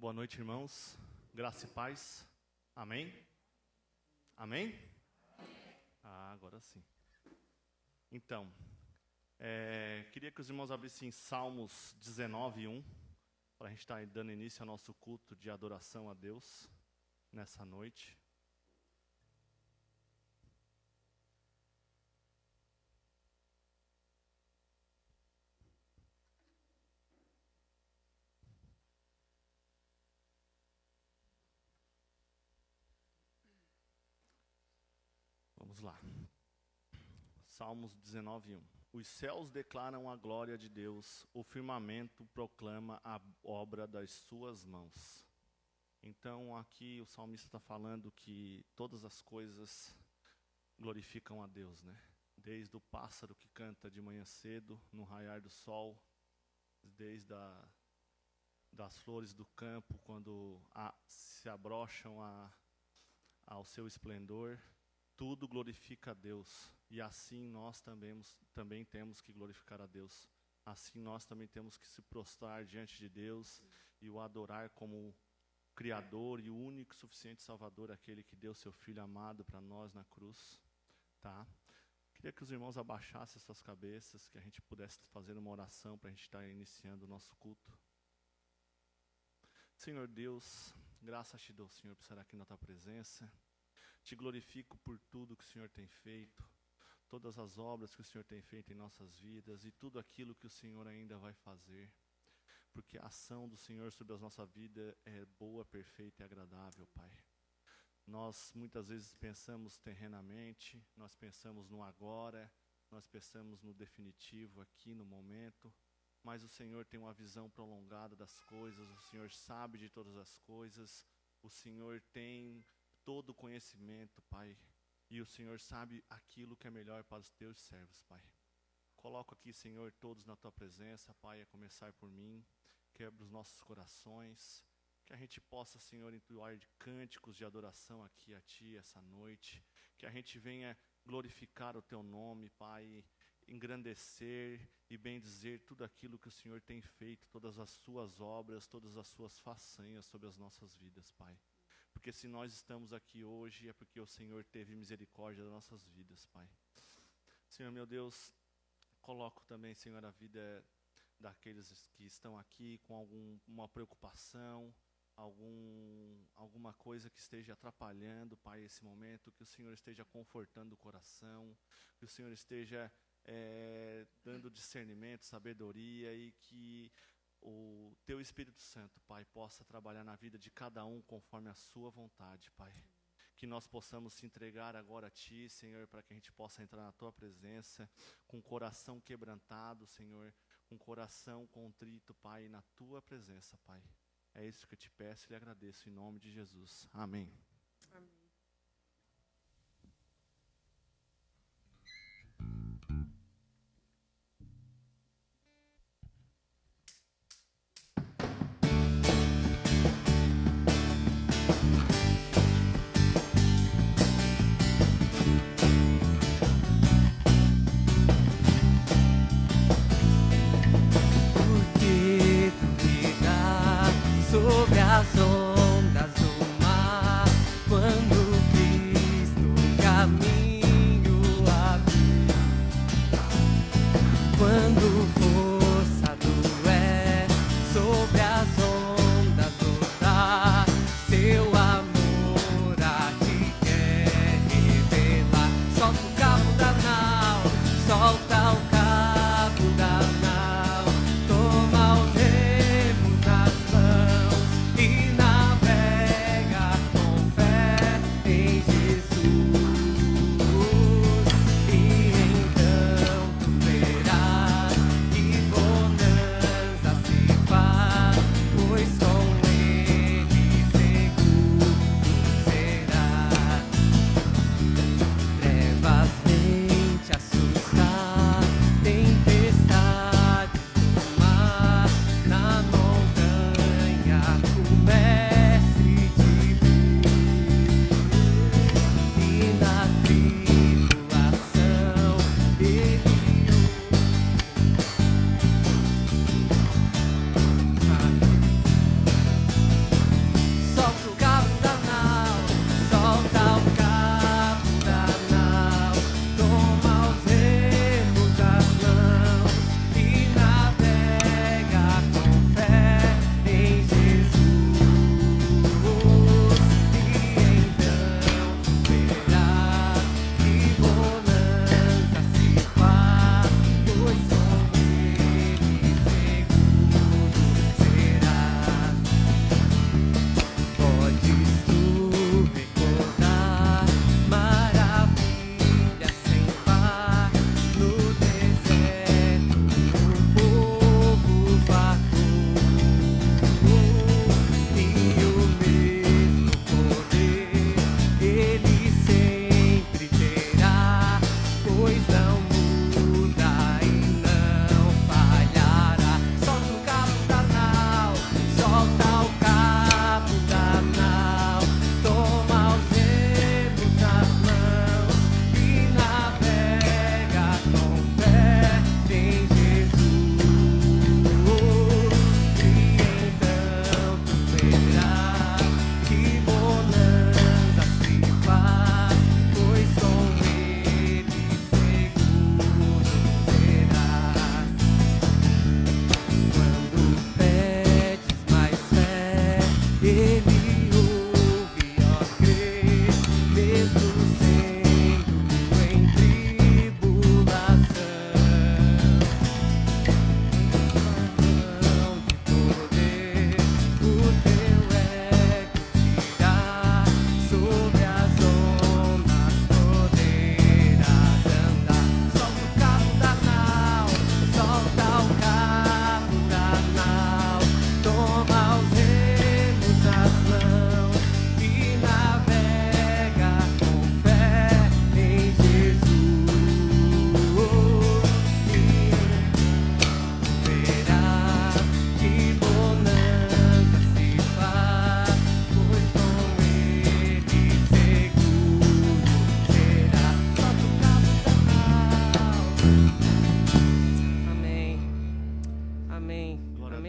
Boa noite, irmãos. Graça e paz. Amém? Amém? Agora sim. Então, queria que os irmãos abrissem Salmos 19:1, para a gente estar dando início ao nosso culto de adoração a Deus nessa noite. Vamos lá. Salmos 19:1. Os céus declaram a glória de Deus, o firmamento proclama a obra das suas mãos. Então aqui o salmista está falando que todas as coisas glorificam a Deus, né? Desde o pássaro que canta de manhã cedo, no raiar do sol, desde das flores do campo, quando se abrocham ao seu esplendor, tudo glorifica a Deus. E assim nós também temos que glorificar a Deus. Assim nós também temos que se prostrar diante de Deus e o adorar como Criador e o único suficiente Salvador, aquele que deu seu Filho amado para nós na cruz. Tá? Queria que os irmãos abaixassem suas cabeças, que a gente pudesse fazer uma oração para a gente estar iniciando o nosso culto. Senhor Deus, graças te dou, Senhor, por estar aqui na tua presença. Te glorifico por tudo que o Senhor tem feito, todas as obras que o Senhor tem feito em nossas vidas e tudo aquilo que o Senhor ainda vai fazer. Porque a ação do Senhor sobre a nossa vida é boa, perfeita e agradável, Pai. Nós muitas vezes pensamos terrenamente, nós pensamos no agora, nós pensamos no definitivo aqui no momento, mas o Senhor tem uma visão prolongada das coisas, o Senhor sabe de todas as coisas, o Senhor tem todo o conhecimento, Pai, e o Senhor sabe aquilo que é melhor para os teus servos, Pai. Coloco aqui, Senhor, todos na tua presença, Pai, a começar por mim. Quebra os nossos corações, que a gente possa, Senhor, entoar de cânticos de adoração aqui a Ti essa noite, que a gente venha glorificar o Teu nome, Pai, engrandecer e bendizer tudo aquilo que o Senhor tem feito, todas as Suas obras, todas as Suas façanhas sobre as nossas vidas, Pai. Porque se nós estamos aqui hoje é porque o Senhor teve misericórdia das nossas vidas, Pai. Senhor, meu Deus, coloco também, Senhor, a vida daqueles que estão aqui com alguma preocupação, alguma coisa que esteja atrapalhando, Pai, esse momento, que o Senhor esteja confortando o coração, que o Senhor esteja dando discernimento, sabedoria e que o Teu Espírito Santo, Pai, possa trabalhar na vida de cada um conforme a Sua vontade, Pai. Que nós possamos se entregar agora a Ti, Senhor, para que a gente possa entrar na Tua presença com o coração quebrantado, Senhor, com o coração contrito, Pai, na Tua presença, Pai. É isso que eu te peço e lhe agradeço em nome de Jesus. Amém. Amém. Sobre as ondas do mar, quando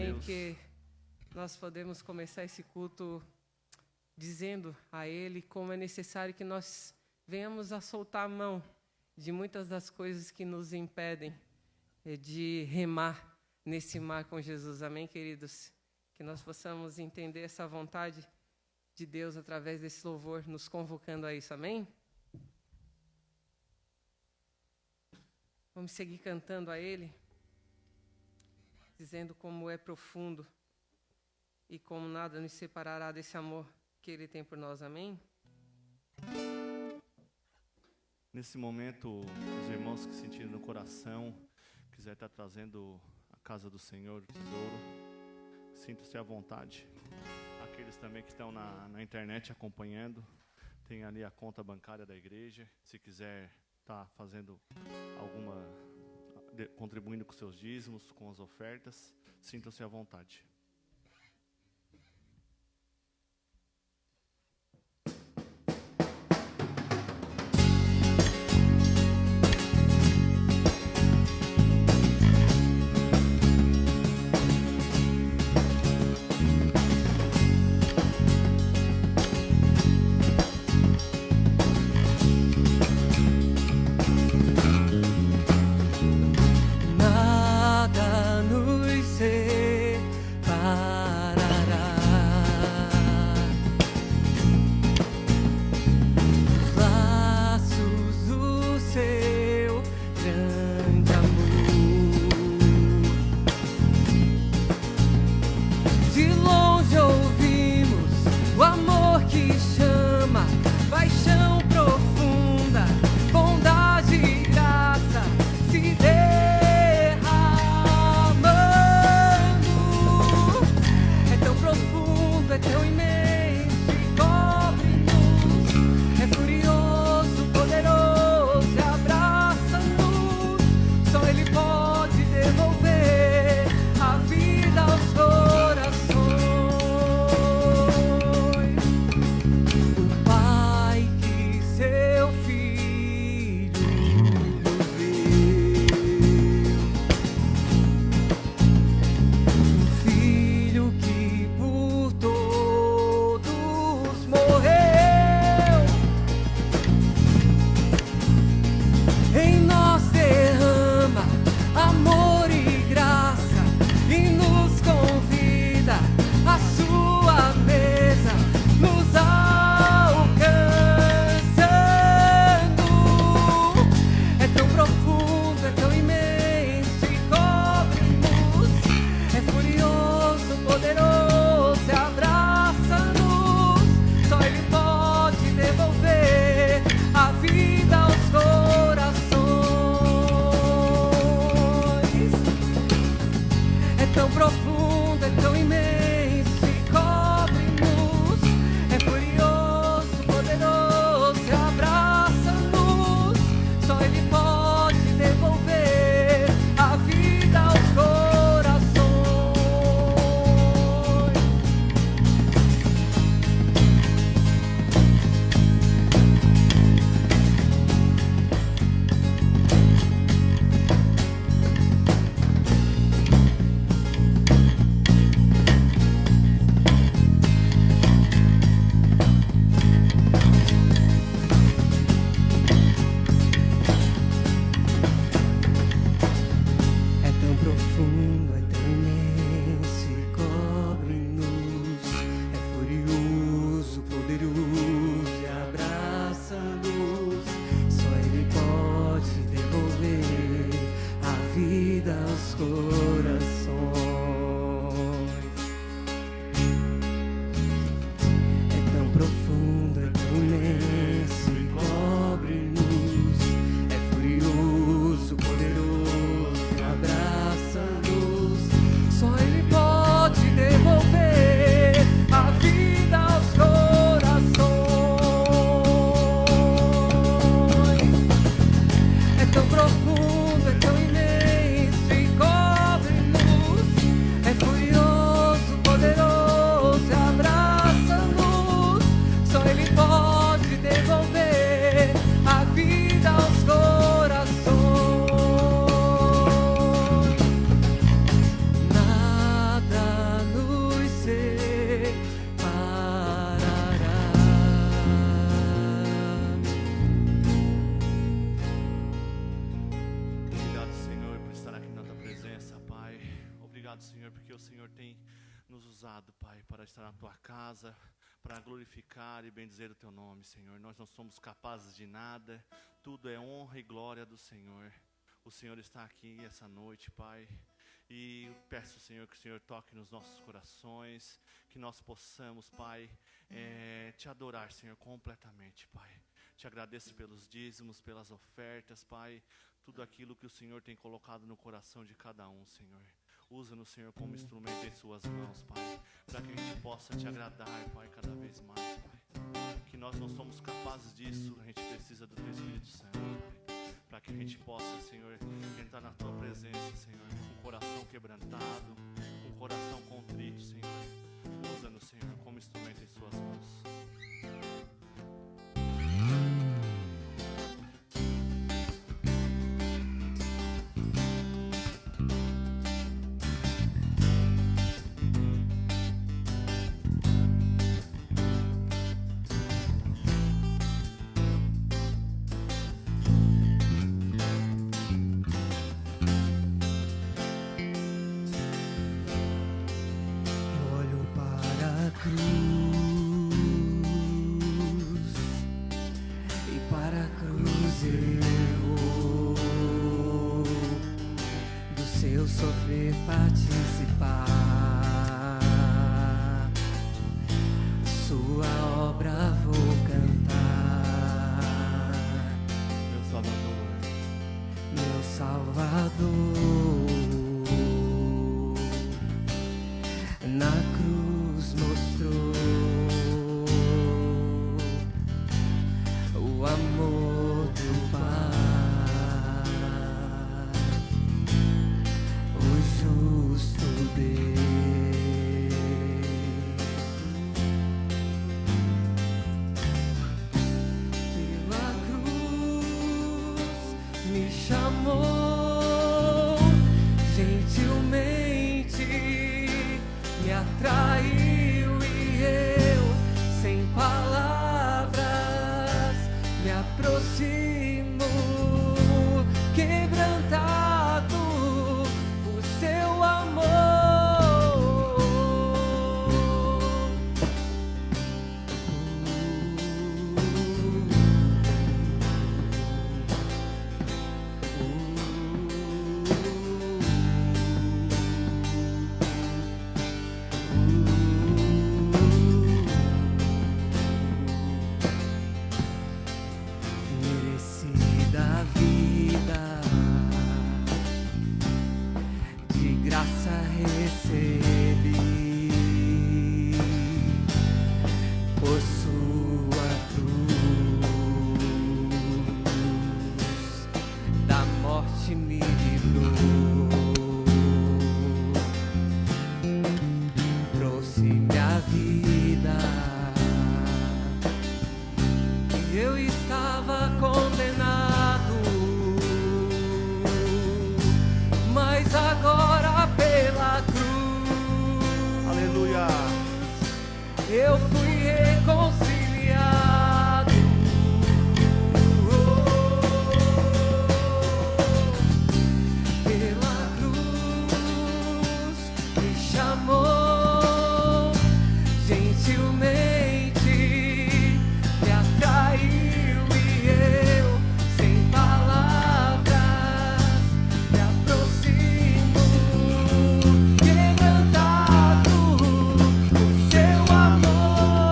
amém, Deus. porque nós podemos começar esse culto dizendo a Ele como é necessário que nós venhamos a soltar a mão de muitas das coisas que nos impedem de remar nesse mar com Jesus. Amém, queridos? Que nós possamos entender essa vontade de Deus através desse louvor, nos convocando a isso. Amém? Vamos seguir cantando a Ele, dizendo como é profundo e como nada nos separará desse amor que Ele tem por nós. Amém? Nesse momento, os irmãos que sentirem no coração, quiser estar trazendo a casa do Senhor, o tesouro, sinta-se à vontade. Aqueles também que estão na internet acompanhando, tem ali a conta bancária da igreja. Se quiser estar fazendo contribuindo com seus dízimos, com as ofertas, sintam-se à vontade. Nada nos tão profundo, é tão imenso e cobre-nos. obrigado, Senhor, porque o Senhor tem nos usado, Pai, para estar na Tua casa, para glorificar e bendizer o Teu nome, Senhor. Nós não somos capazes de nada, tudo é honra e glória do Senhor. O Senhor está aqui essa noite, Pai, e eu peço, Senhor, que o Senhor toque nos nossos corações, que nós possamos, Pai, Te adorar, Senhor, completamente, Pai. Te agradeço pelos dízimos, pelas ofertas, Pai, tudo aquilo que o Senhor tem colocado no coração de cada um, Senhor. Usa-nos, Senhor, como instrumento em Suas mãos, Pai, para que a gente possa Te agradar, Pai, cada vez mais, Pai. Que nós não somos capazes disso, a gente precisa do Teu Espírito Santo, Pai, para que a gente possa, Senhor, entrar na Tua presença, Senhor, com o coração quebrantado, com o coração contrito, Senhor. Usa-nos, Senhor, como instrumento em Suas mãos. Sofrer, participar, Sua obra vou cantar. Meu Salvador, meu Salvador, na cruz mostrou o amor do Pai. Pela cruz me chamou, gentilmente me atraiu e eu, sem palavras, me aproximo, quebrantado por Seu amor. Merecida a vida, de graça recebi, por Sua cruz, da morte me livrou, trouxe-me a vida. Eu estava condenado, mas agora pela cruz, aleluia, eu fui reconciliado. Pela cruz me chamou, gentilmente me atraiu e eu, sem palavras, me aproximo, quebrantado por Seu amor.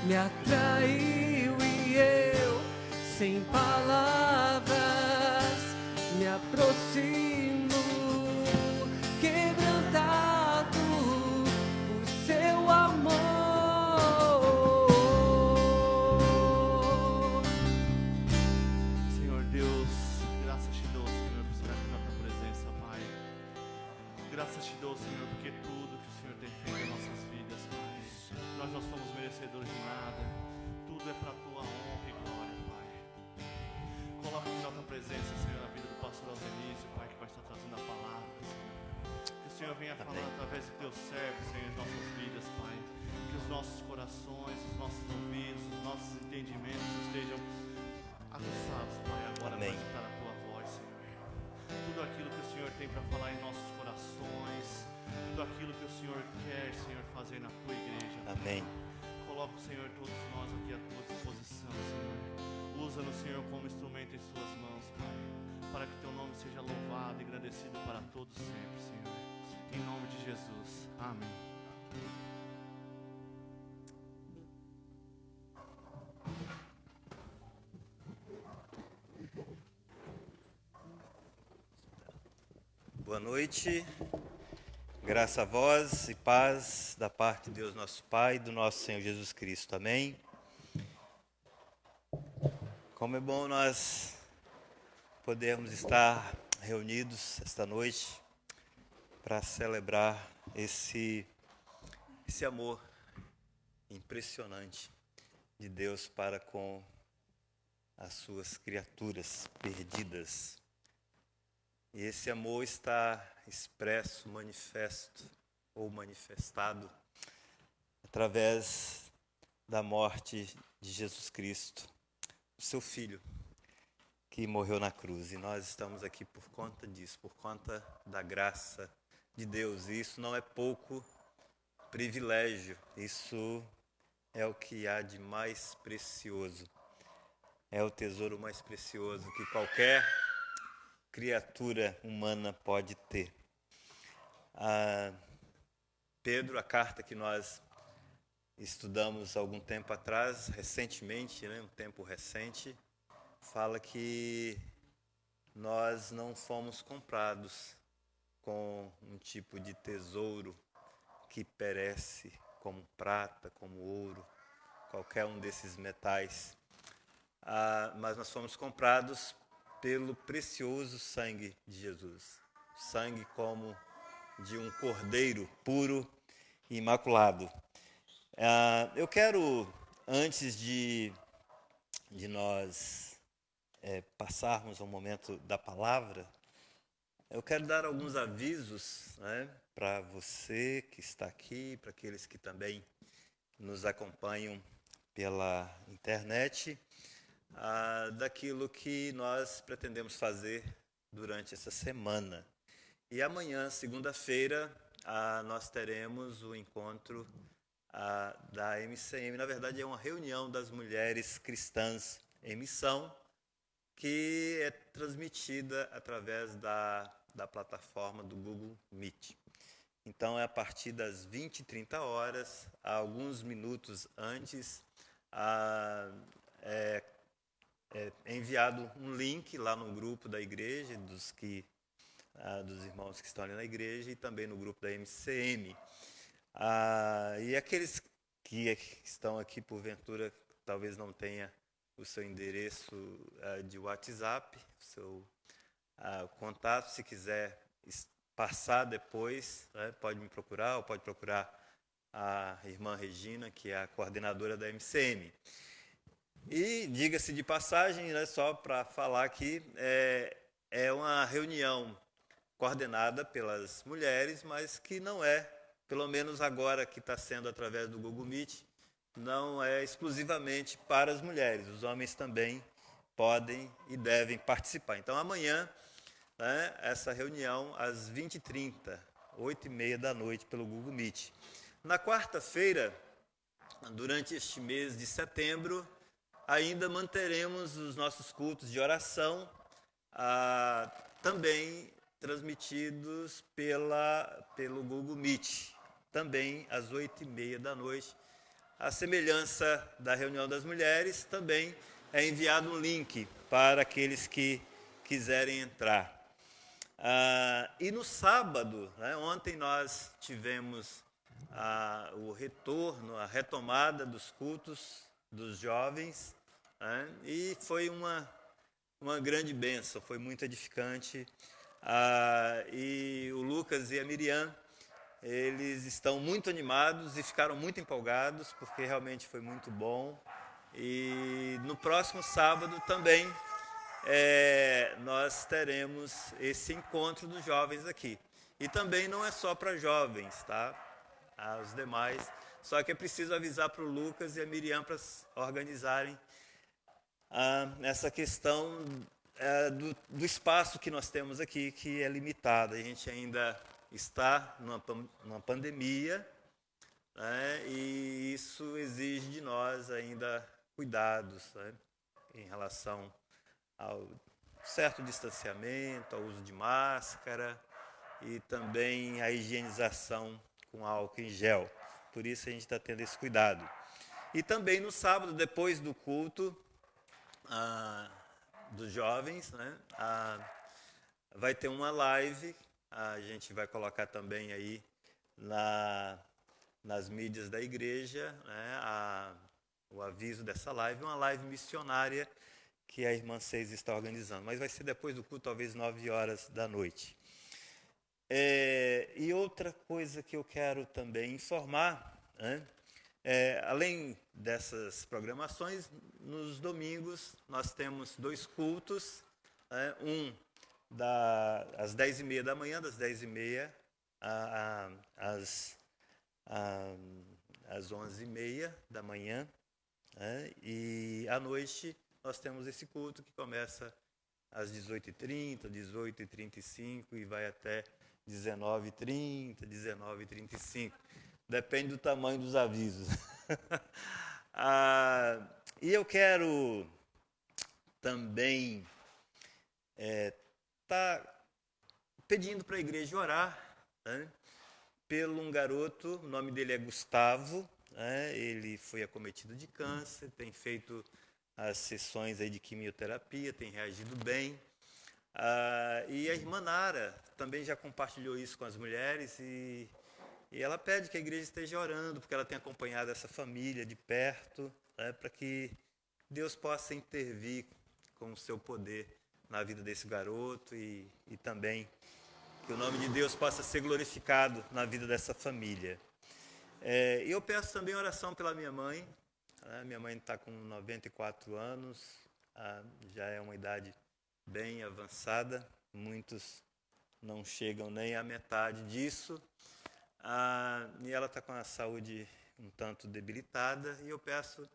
me atraiu e eu, sem palavras, me aproximo, quebrantado por seu amor. Senhor Deus, graças te dou, Senhor, por estar aqui na tua presença, Pai. Graças te dou, Senhor, porque tudo que o Senhor tem feito em nossas vidas, Pai, nós não somos merecedores de nada, tudo é para a tua honra e glória, Pai. Coloca aqui na tua presença, Senhor, na vida do pastor Alzenício, Pai, que vai estar trazendo a palavra, Senhor. Que o Senhor venha falar através do teu servo, Senhor, em nossas vidas, Pai. Que os nossos corações, os nossos ouvidos, os nossos entendimentos estejam aguçados, Pai, agora para escutar a tua voz, Senhor. Tudo aquilo que o Senhor tem para falar em nossos corações, tudo aquilo que o Senhor quer, Senhor, fazer na tua igreja. Amém. Coloca, Senhor, todos nós aqui à tua disposição, Senhor. Usa-nos, Senhor, como instrumento em suas mãos, Pai, para que teu nome seja louvado e agradecido para todos sempre, Senhor. Em nome de Jesus. Amém. Boa noite, graça a vós e paz da parte de Deus nosso Pai e do nosso Senhor Jesus Cristo, amém? Como é bom nós podermos estar reunidos esta noite para celebrar esse amor impressionante de Deus para com as suas criaturas perdidas. E esse amor está expresso, manifesto ou manifestado através da morte de Jesus Cristo, o seu Filho, que morreu na cruz. E nós estamos aqui por conta disso, por conta da graça de Deus. E isso não é pouco privilégio, isso é o que há de mais precioso. É o tesouro mais precioso que qualquer criatura humana pode ter. Pedro, a carta que nós estudamos algum tempo atrás, recentemente, um tempo recente, fala que nós não fomos comprados com um tipo de tesouro que perece, como prata, como ouro, qualquer um desses metais, mas nós fomos comprados pelo precioso sangue de Jesus, sangue como de um cordeiro puro e imaculado. Eu quero, antes de nós passarmos ao momento da palavra, eu quero dar alguns avisos, para você que está aqui, para aqueles que também nos acompanham pela internet, daquilo que nós pretendemos fazer durante essa semana. E amanhã, segunda-feira, nós teremos o encontro da MCM. Na verdade, é uma reunião das mulheres cristãs em missão, que é transmitida através da plataforma do Google Meet. Então, é a partir das 20h30, alguns minutos antes, é enviado um link lá no grupo da igreja, dos irmãos que estão ali na igreja, e também no grupo da MCM. E aqueles que estão aqui, porventura, talvez não tenha o seu endereço de WhatsApp, o seu contato, se quiser passar depois, pode me procurar, ou pode procurar a irmã Regina, que é a coordenadora da MCM. E, diga-se de passagem, só para falar que é uma reunião coordenada pelas mulheres, mas que não é, pelo menos agora que está sendo através do Google Meet, não é exclusivamente para as mulheres. Os homens também podem e devem participar. Então, amanhã, essa reunião às 20h30, 20h30, pelo Google Meet. Na quarta-feira, durante este mês de setembro, ainda manteremos os nossos cultos de oração, também transmitidos pelo Google Meet, também às 20h30, à semelhança da reunião das mulheres, também é enviado um link para aqueles que quiserem entrar. E no sábado, né, ontem nós tivemos o retorno, a retomada dos cultos dos jovens, né, e foi uma grande bênção, foi muito edificante. E o Lucas e a Miriam, eles estão muito animados e ficaram muito empolgados, porque realmente foi muito bom. E no próximo sábado também nós teremos esse encontro dos jovens aqui. E também não é só para jovens, tá? Os demais. Só que é preciso avisar para o Lucas e a Miriam para organizarem essa questão do espaço que nós temos aqui, que é limitado. A gente ainda está numa pandemia, né, e isso exige de nós ainda cuidados, né, em relação ao certo distanciamento, ao uso de máscara e também a higienização com álcool em gel. Por isso a gente está tendo esse cuidado. E também no sábado, depois do culto dos jovens, né, vai ter uma live. A gente vai colocar também aí nas mídias da igreja, né, o aviso dessa live, uma live missionária que a irmã Seis está organizando. Mas vai ser depois do culto, talvez 9 horas da noite. E outra coisa que eu quero também informar, né, além dessas programações, nos domingos nós temos 2 cultos, né, às 10h30 da manhã, das 10h30 às 11h30 da manhã, né, e à noite nós temos esse culto que começa às 18h30, 18h35 e vai até 19h30, 19h35. Depende do tamanho dos avisos. E eu quero também estar pedindo para a igreja orar, né, pelo um garoto, o nome dele é Gustavo, né, ele foi acometido de câncer, tem feito as sessões aí de quimioterapia, tem reagido bem. E a irmã Nara também já compartilhou isso com as mulheres e ela pede que a igreja esteja orando, porque ela tem acompanhado essa família de perto, né, para que Deus possa intervir com o seu poder na vida desse garoto e também que o nome de Deus possa ser glorificado na vida dessa família. E eu peço também oração pela minha mãe. Minha mãe está com 94 anos, já é uma idade bem avançada, muitos não chegam nem à metade disso, e ela está com a saúde um tanto debilitada, e eu peço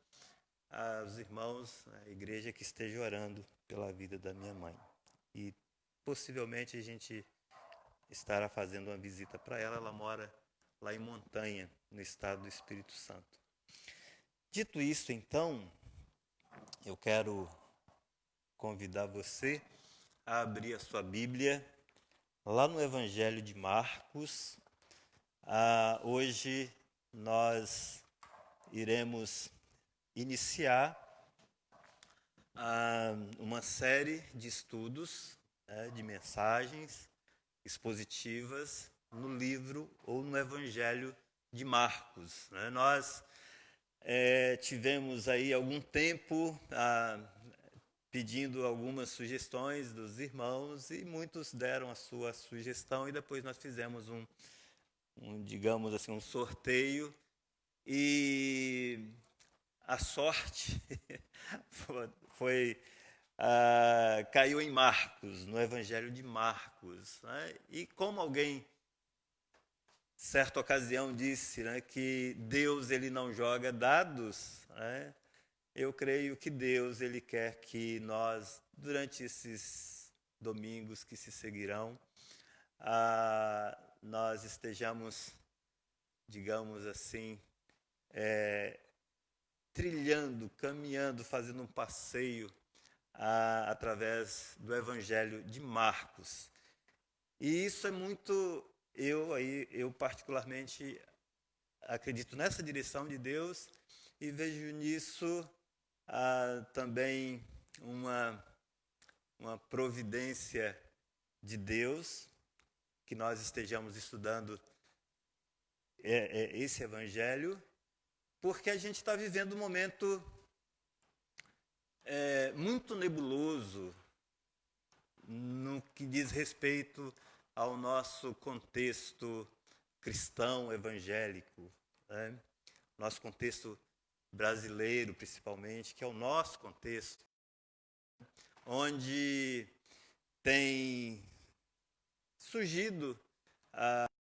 aos irmãos, à igreja, que esteja orando pela vida da minha mãe. E possivelmente a gente estará fazendo uma visita para ela, ela mora lá em Montanha, no estado do Espírito Santo. Dito isso, então, eu quero convidar você a abrir a sua Bíblia lá no Evangelho de Marcos. Hoje nós iremos iniciar uma série de estudos, de mensagens expositivas no livro ou no Evangelho de Marcos. Nós tivemos aí algum tempo pedindo algumas sugestões dos irmãos e muitos deram a sua sugestão e depois nós fizemos digamos assim, um sorteio e a sorte caiu em Marcos, no Evangelho de Marcos, né? E como alguém certa ocasião disse, né, que Deus ele não joga dados, né? Eu creio que Deus ele quer que nós, durante esses domingos que se seguirão, nós estejamos, digamos assim, trilhando, caminhando, fazendo um passeio através do Evangelho de Marcos. E isso é muito... Eu particularmente acredito nessa direção de Deus e vejo nisso também uma providência de Deus, que nós estejamos estudando esse evangelho, porque a gente está vivendo um momento muito nebuloso no que diz respeito ao nosso contexto cristão evangélico, né? Nosso contexto brasileiro, principalmente, que é o nosso contexto, onde tem surgido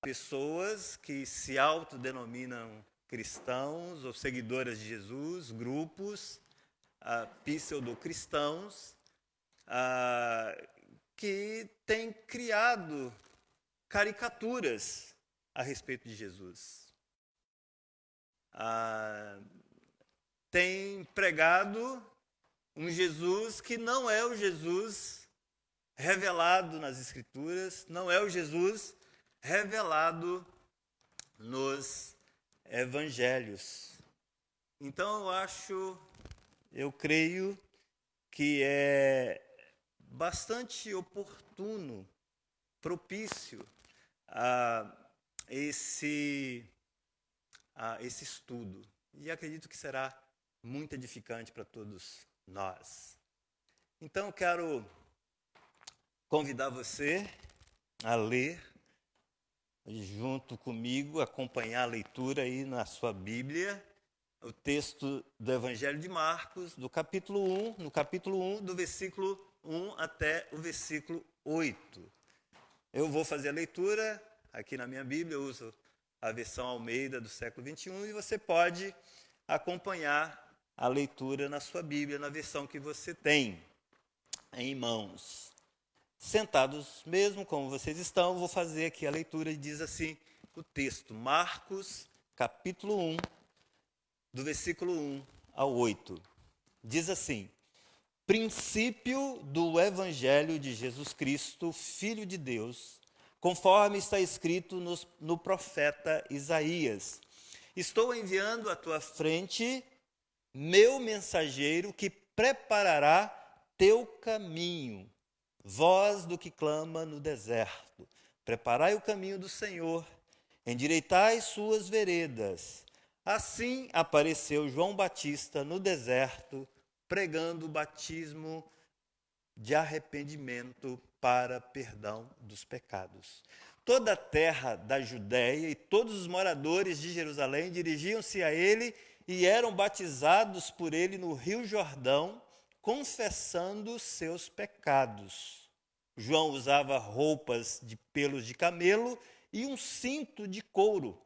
pessoas que se autodenominam cristãos ou seguidoras de Jesus, grupos pseudo-cristãos, que têm criado caricaturas a respeito de Jesus. Tem pregado um Jesus que não é o Jesus revelado nas Escrituras, não é o Jesus revelado nos Evangelhos. Então eu creio que é bastante oportuno, propício a esse estudo. E acredito que será muito edificante para todos nós. Então, quero convidar você a ler junto comigo, acompanhar a leitura aí na sua Bíblia, o texto do Evangelho de Marcos, do capítulo 1, no capítulo 1, do versículo 1 até o versículo 8. Eu vou fazer a leitura aqui na minha Bíblia, eu uso a versão Almeida do século 21, e você pode acompanhar a leitura na sua Bíblia, na versão que você tem em mãos. Sentados mesmo, como vocês estão, vou fazer aqui a leitura e diz assim o texto, Marcos, capítulo 1, do versículo 1 ao 8. Diz assim: princípio do Evangelho de Jesus Cristo, Filho de Deus, conforme está escrito no profeta Isaías. Estou enviando à tua frente meu mensageiro que preparará teu caminho. Voz do que clama no deserto, preparai o caminho do Senhor, endireitai suas veredas. Assim apareceu João Batista no deserto, pregando o batismo de arrependimento para perdão dos pecados. Toda a terra da Judéia e todos os moradores de Jerusalém dirigiam-se a ele e eram batizados por ele no Rio Jordão, confessando seus pecados. João usava roupas de pelos de camelo e um cinto de couro.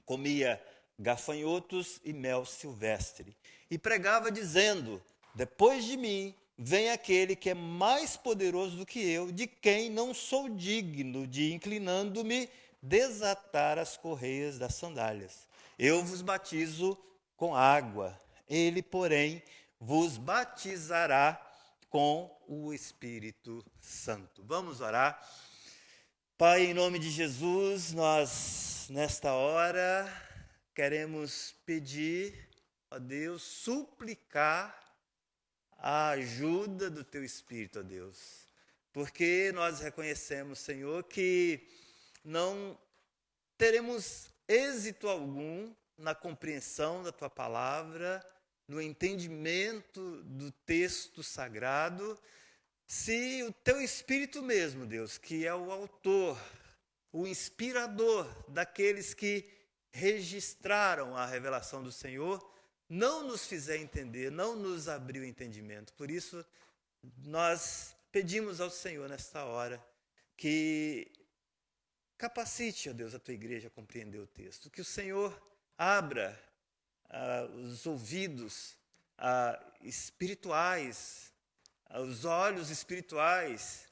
Comia gafanhotos e mel silvestre. E pregava dizendo: depois de mim vem aquele que é mais poderoso do que eu, de quem não sou digno de, inclinando-me, desatar as correias das sandálias. Eu vos batizo com água, ele, porém, vos batizará com o Espírito Santo. Vamos orar. Pai, em nome de Jesus, nós, nesta hora, queremos pedir, ó Deus, suplicar a ajuda do Teu Espírito, ó Deus. Porque nós reconhecemos, Senhor, que não teremos êxito algum na compreensão da Tua palavra, no entendimento do texto sagrado, se o Teu Espírito mesmo, Deus, que é o autor, o inspirador daqueles que registraram a revelação do Senhor, não nos fizer entender, não nos abrir o entendimento. Por isso, nós pedimos ao Senhor nesta hora que capacite, ó Deus, a Tua igreja a compreender o texto, que o Senhor abra os ouvidos espirituais, os olhos espirituais,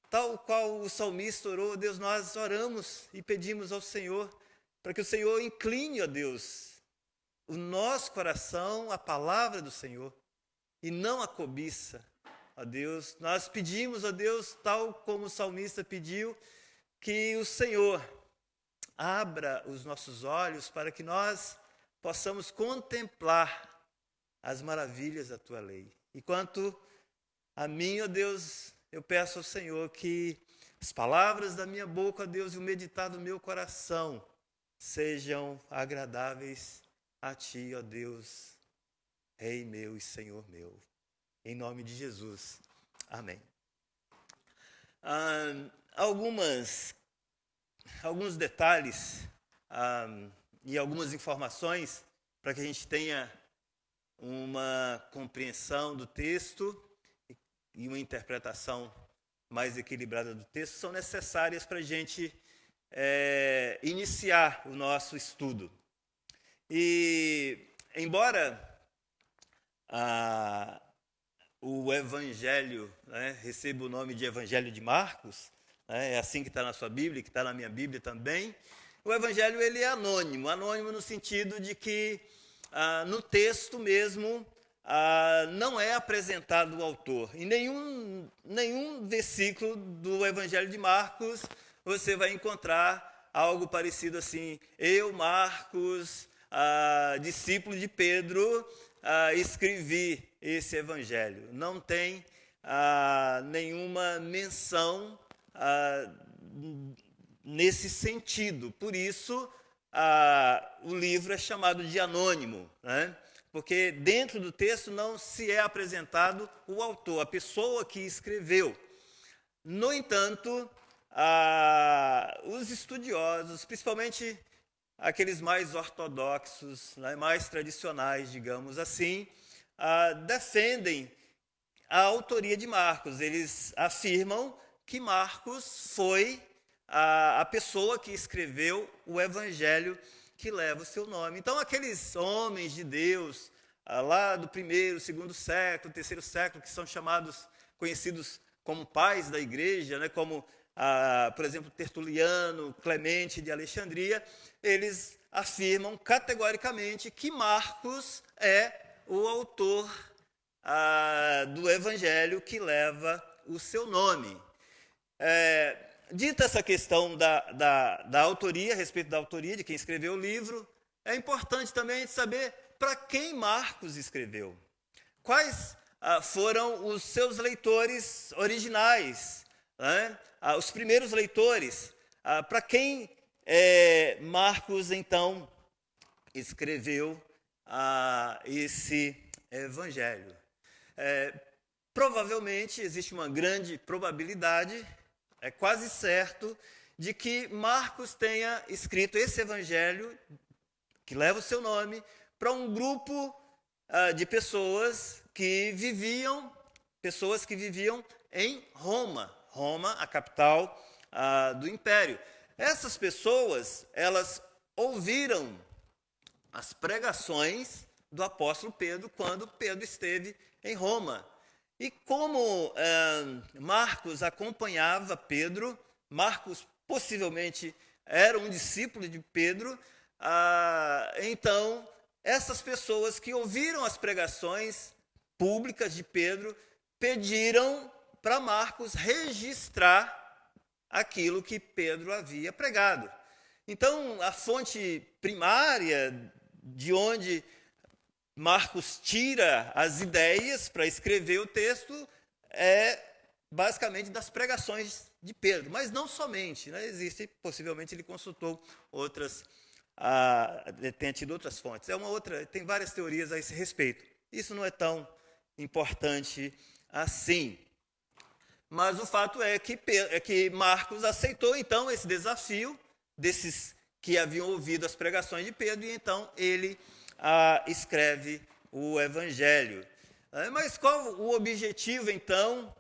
tal qual o salmista orou. Deus, nós oramos e pedimos ao Senhor para que o Senhor incline, ó Deus, o nosso coração à palavra do Senhor e não à cobiça, ó Deus. Nós pedimos, ó Deus, tal como o salmista pediu, que o Senhor abra os nossos olhos para que nós possamos contemplar as maravilhas da tua lei. E quanto a mim, ó Deus, eu peço ao Senhor que as palavras da minha boca, ó Deus, e o meditar do meu coração sejam agradáveis a ti, ó Deus, Rei meu e Senhor meu. Em nome de Jesus. Amém. Alguns detalhes e algumas informações para que a gente tenha uma compreensão do texto e uma interpretação mais equilibrada do texto são necessárias para a gente iniciar o nosso estudo. E, embora o Evangelho, né, receba o nome de Evangelho de Marcos, né, é assim que está na sua Bíblia, que está na minha Bíblia também, o Evangelho ele é anônimo no sentido de que no texto mesmo não é apresentado o autor. Em nenhum versículo do Evangelho de Marcos você vai encontrar algo parecido assim: eu, Marcos, discípulo de Pedro, escrevi esse Evangelho. Não tem nenhuma menção nesse sentido. Por isso, o livro é chamado de anônimo, né? Porque dentro do texto não se é apresentado o autor, a pessoa que escreveu. No entanto, os estudiosos, principalmente aqueles mais ortodoxos, né, mais tradicionais, digamos assim, defendem a autoria de Marcos. Eles afirmam que Marcos foi a pessoa que escreveu o Evangelho que leva o seu nome. Então, aqueles homens de Deus, lá do 1º, 2º século, 3º século, que são conhecidos como pais da igreja, né, como, por exemplo, Tertuliano, Clemente de Alexandria, eles afirmam categoricamente que Marcos é o autor do Evangelho que leva o seu nome. Dita essa questão da autoria, a respeito da autoria de quem escreveu o livro, é importante também saber para quem Marcos escreveu. Quais foram os seus leitores originais, né? Os primeiros leitores. Para quem Marcos, então, escreveu esse Evangelho? Provavelmente, existe uma grande probabilidade, é quase certo, de que Marcos tenha escrito esse Evangelho, que leva o seu nome, para um grupo de pessoas que viviam em Roma. Roma, a capital do Império. Essas pessoas, elas ouviram as pregações do apóstolo Pedro quando Pedro esteve em Roma. E como Marcos acompanhava Pedro, Marcos possivelmente era um discípulo de Pedro, então essas pessoas que ouviram as pregações públicas de Pedro pediram para Marcos registrar aquilo que Pedro havia pregado. Então, a fonte primária de onde Marcos tira as ideias para escrever o texto é basicamente das pregações de Pedro, mas não somente, né? Possivelmente ele consultou outras, tenha tido outras fontes. Tem várias teorias a esse respeito. Isso não é tão importante assim. Mas o fato é que Marcos aceitou, então, esse desafio desses que haviam ouvido as pregações de Pedro, e então ele escreve o Evangelho. Mas qual o objetivo, então,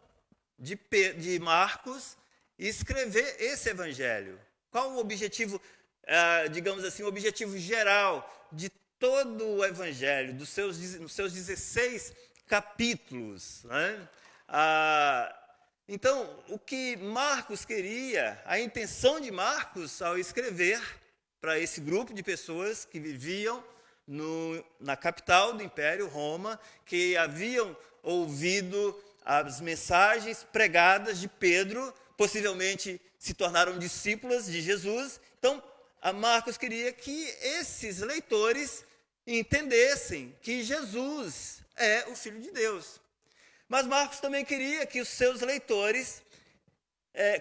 de Marcos escrever esse Evangelho? Qual o objetivo, digamos assim, o objetivo geral de todo o Evangelho, nos seus 16 capítulos, né? Então, o que Marcos queria, a intenção de Marcos ao escrever para esse grupo de pessoas que viviam na capital do Império, Roma, que haviam ouvido as mensagens pregadas de Pedro, possivelmente se tornaram discípulas de Jesus. Então, Marcos queria que esses leitores entendessem que Jesus é o Filho de Deus. Mas Marcos também queria que os seus leitores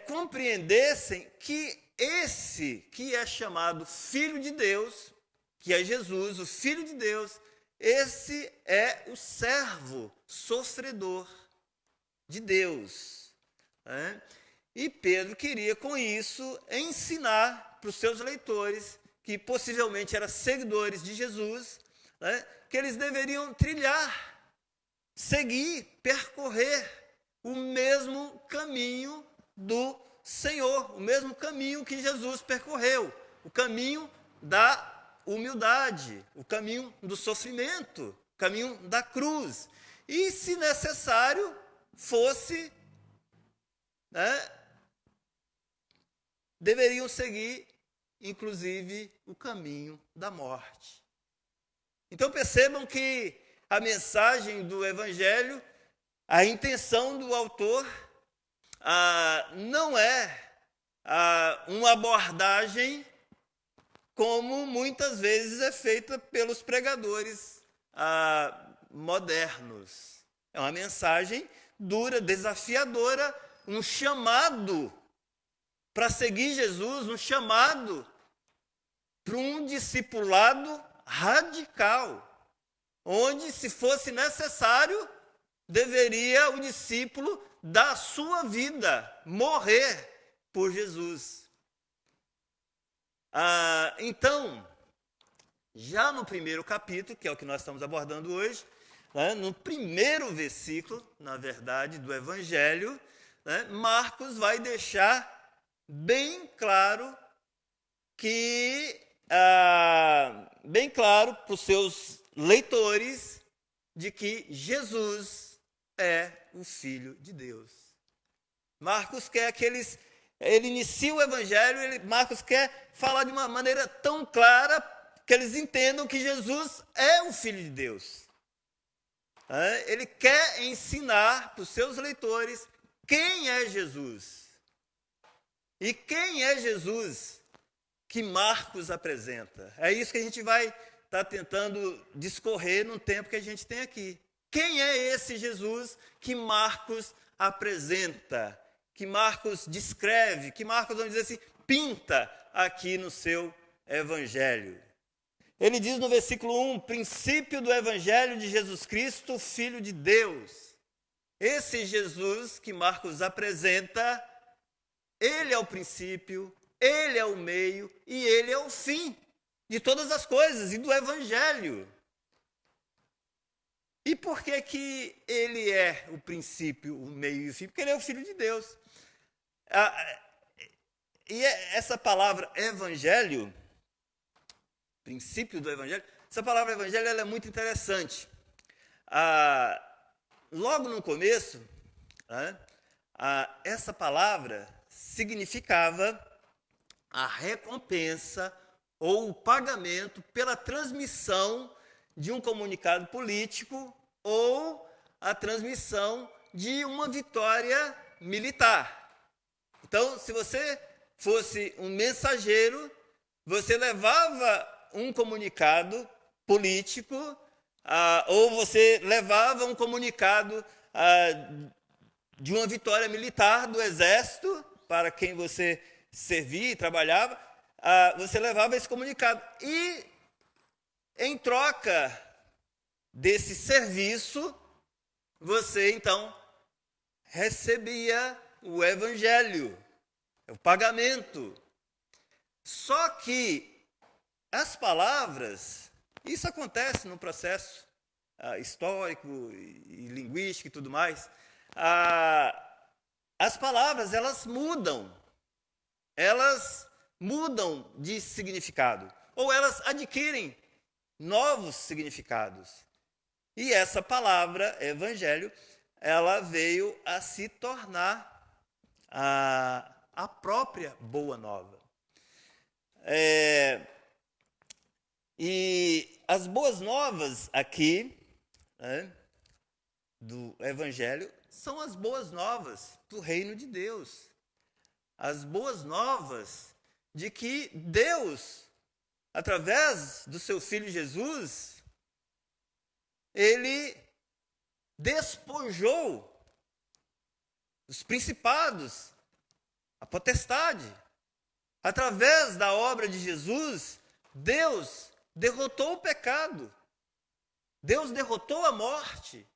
compreendessem que esse que é chamado Filho de Deus, que é Jesus, o Filho de Deus, esse é o servo sofredor de Deus. Né? E Pedro queria, com isso, ensinar para os seus leitores, que possivelmente eram seguidores de Jesus, né, que eles deveriam trilhar, seguir, percorrer o mesmo caminho do Senhor, o mesmo caminho que Jesus percorreu, o caminho da humildade, o caminho do sofrimento, o caminho da cruz. E, se necessário, fosse, né, deveriam seguir, inclusive, o caminho da morte. Então percebam que a mensagem do Evangelho, a intenção do autor, não é uma abordagem como muitas vezes é feita pelos pregadores modernos. É uma mensagem dura, desafiadora, um chamado para seguir Jesus, um chamado para um discipulado radical, onde, se fosse necessário, deveria o discípulo dar sua vida, morrer por Jesus. Então, já no primeiro capítulo, que é o que nós estamos abordando hoje, né, no primeiro versículo, na verdade, do Evangelho, né, Marcos vai deixar bem claro para os seus leitores de que Jesus é o Filho de Deus. Marcos quer que ele inicie o Evangelho, Marcos quer falar de uma maneira tão clara que eles entendam que Jesus é o Filho de Deus. Ele quer ensinar para os seus leitores quem é Jesus. E quem é Jesus que Marcos apresenta? É isso que a gente vai estar tentando discorrer no tempo que a gente tem aqui. Quem é esse Jesus que Marcos apresenta, que Marcos descreve, que Marcos, vamos dizer assim, pinta aqui no seu Evangelho? Ele diz no versículo 1, princípio do Evangelho de Jesus Cristo, Filho de Deus. Esse Jesus que Marcos apresenta, ele é o princípio, ele é o meio e ele é o fim de todas as coisas e do Evangelho. E por que que ele é o princípio, o meio e o fim? Porque ele é o Filho de Deus. E essa palavra evangelho, princípio do Evangelho, essa palavra evangelho ela é muito interessante. Logo no começo, essa palavra significava a recompensa ou o pagamento pela transmissão de um comunicado político ou a transmissão de uma vitória militar. Então, se você fosse um mensageiro, você levava um comunicado político ou você levava um comunicado de uma vitória militar do exército para quem você servia e trabalhava, você levava esse comunicado. E, em troca desse serviço, você, então, recebia o Evangelho, o pagamento. Só que as palavras, isso acontece no processo histórico e linguístico e tudo mais, as palavras, elas mudam de significado, ou elas adquirem novos significados. E essa palavra, evangelho, ela veio a se tornar a própria boa nova. E as boas novas aqui, do evangelho, são as boas novas do reino de Deus. As boas novas de que Deus, através do seu Filho Jesus, ele despojou os principados, a potestade. Através da obra de Jesus, Deus derrotou o pecado. Deus derrotou a morte.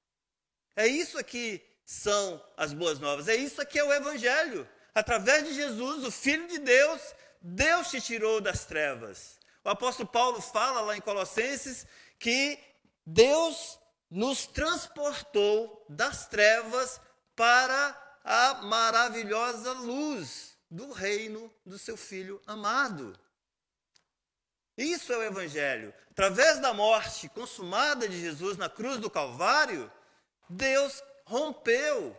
É isso aqui são as boas novas. É isso aqui é o Evangelho. Através de Jesus, o Filho de Deus, Deus te tirou das trevas. O apóstolo Paulo fala lá em Colossenses que Deus nos transportou das trevas para a maravilhosa luz do reino do seu Filho amado. Isso é o Evangelho. Através da morte consumada de Jesus na cruz do Calvário, Deus rompeu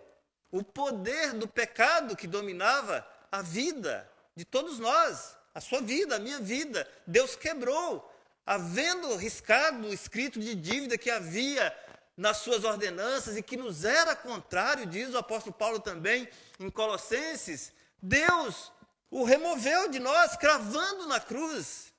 o poder do pecado que dominava a vida de todos nós, a sua vida, a minha vida. Deus quebrou, havendo riscado o escrito de dívida que havia nas suas ordenanças e que nos era contrário, diz o apóstolo Paulo também em Colossenses. Deus o removeu de nós, cravando na cruz,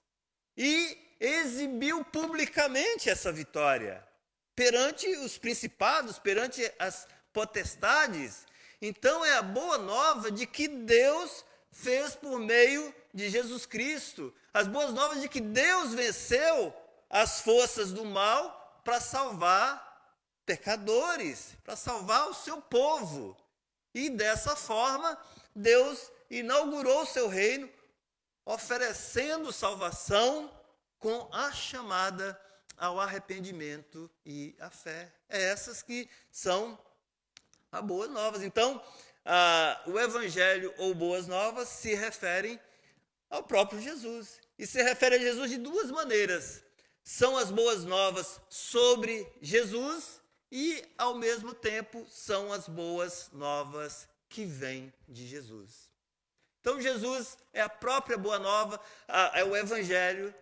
e exibiu publicamente essa vitória perante os principados, perante as potestades. Então é a boa nova de que Deus fez por meio de Jesus Cristo. As boas novas de que Deus venceu as forças do mal para salvar pecadores, para salvar o seu povo. E dessa forma, Deus inaugurou o seu reino, oferecendo salvação com a chamada ao arrependimento e à fé. É essas que são as boas novas. Então, o Evangelho ou boas novas se referem ao próprio Jesus. E se refere a Jesus de duas maneiras. São as boas novas sobre Jesus e, ao mesmo tempo, são as boas novas que vêm de Jesus. Então, Jesus é a própria boa nova, é o Evangelho.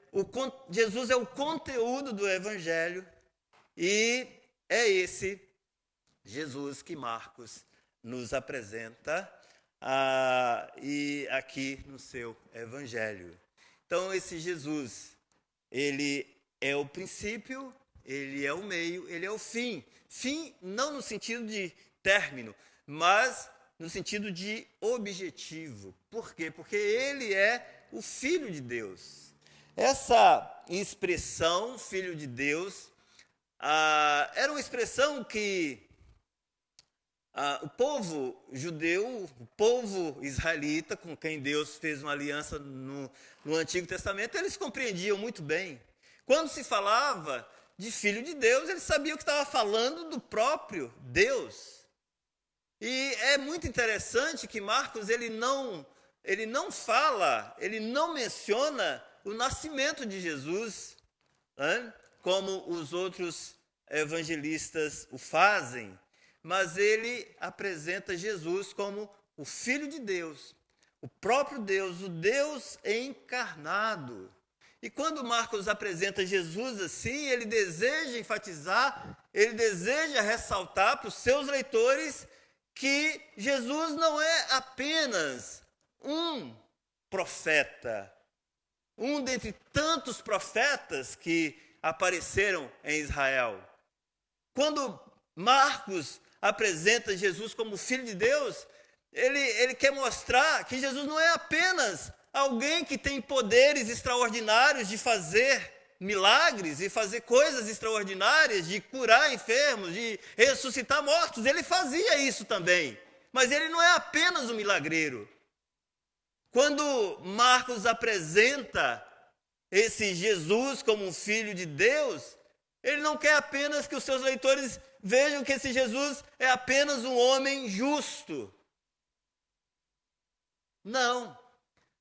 Jesus é o conteúdo do Evangelho. E é esse Jesus que Marcos nos apresenta e aqui no seu Evangelho. Então, esse Jesus, ele é o princípio, ele é o meio, ele é o fim. Fim não no sentido de término, mas no sentido de objetivo. Por quê? Porque ele é o Filho de Deus. Essa expressão, Filho de Deus, era uma expressão que o povo judeu, o povo israelita, com quem Deus fez uma aliança no Antigo Testamento, eles compreendiam muito bem. Quando se falava de Filho de Deus, eles sabiam que estava falando do próprio Deus. E é muito interessante que Marcos ele não menciona o nascimento de Jesus, como os outros evangelistas o fazem, mas ele apresenta Jesus como o Filho de Deus, o próprio Deus, o Deus encarnado. E quando Marcos apresenta Jesus assim, ele deseja enfatizar, ele deseja ressaltar para os seus leitores que Jesus não é apenas um profeta, um dentre tantos profetas que apareceram em Israel. Quando Marcos apresenta Jesus como Filho de Deus, ele quer mostrar que Jesus não é apenas alguém que tem poderes extraordinários de fazer milagres e fazer coisas extraordinárias, de curar enfermos, de ressuscitar mortos. Ele fazia isso também, mas ele não é apenas um milagreiro. Quando Marcos apresenta esse Jesus como um Filho de Deus, ele não quer apenas que os seus leitores vejam que esse Jesus é apenas um homem justo. Não.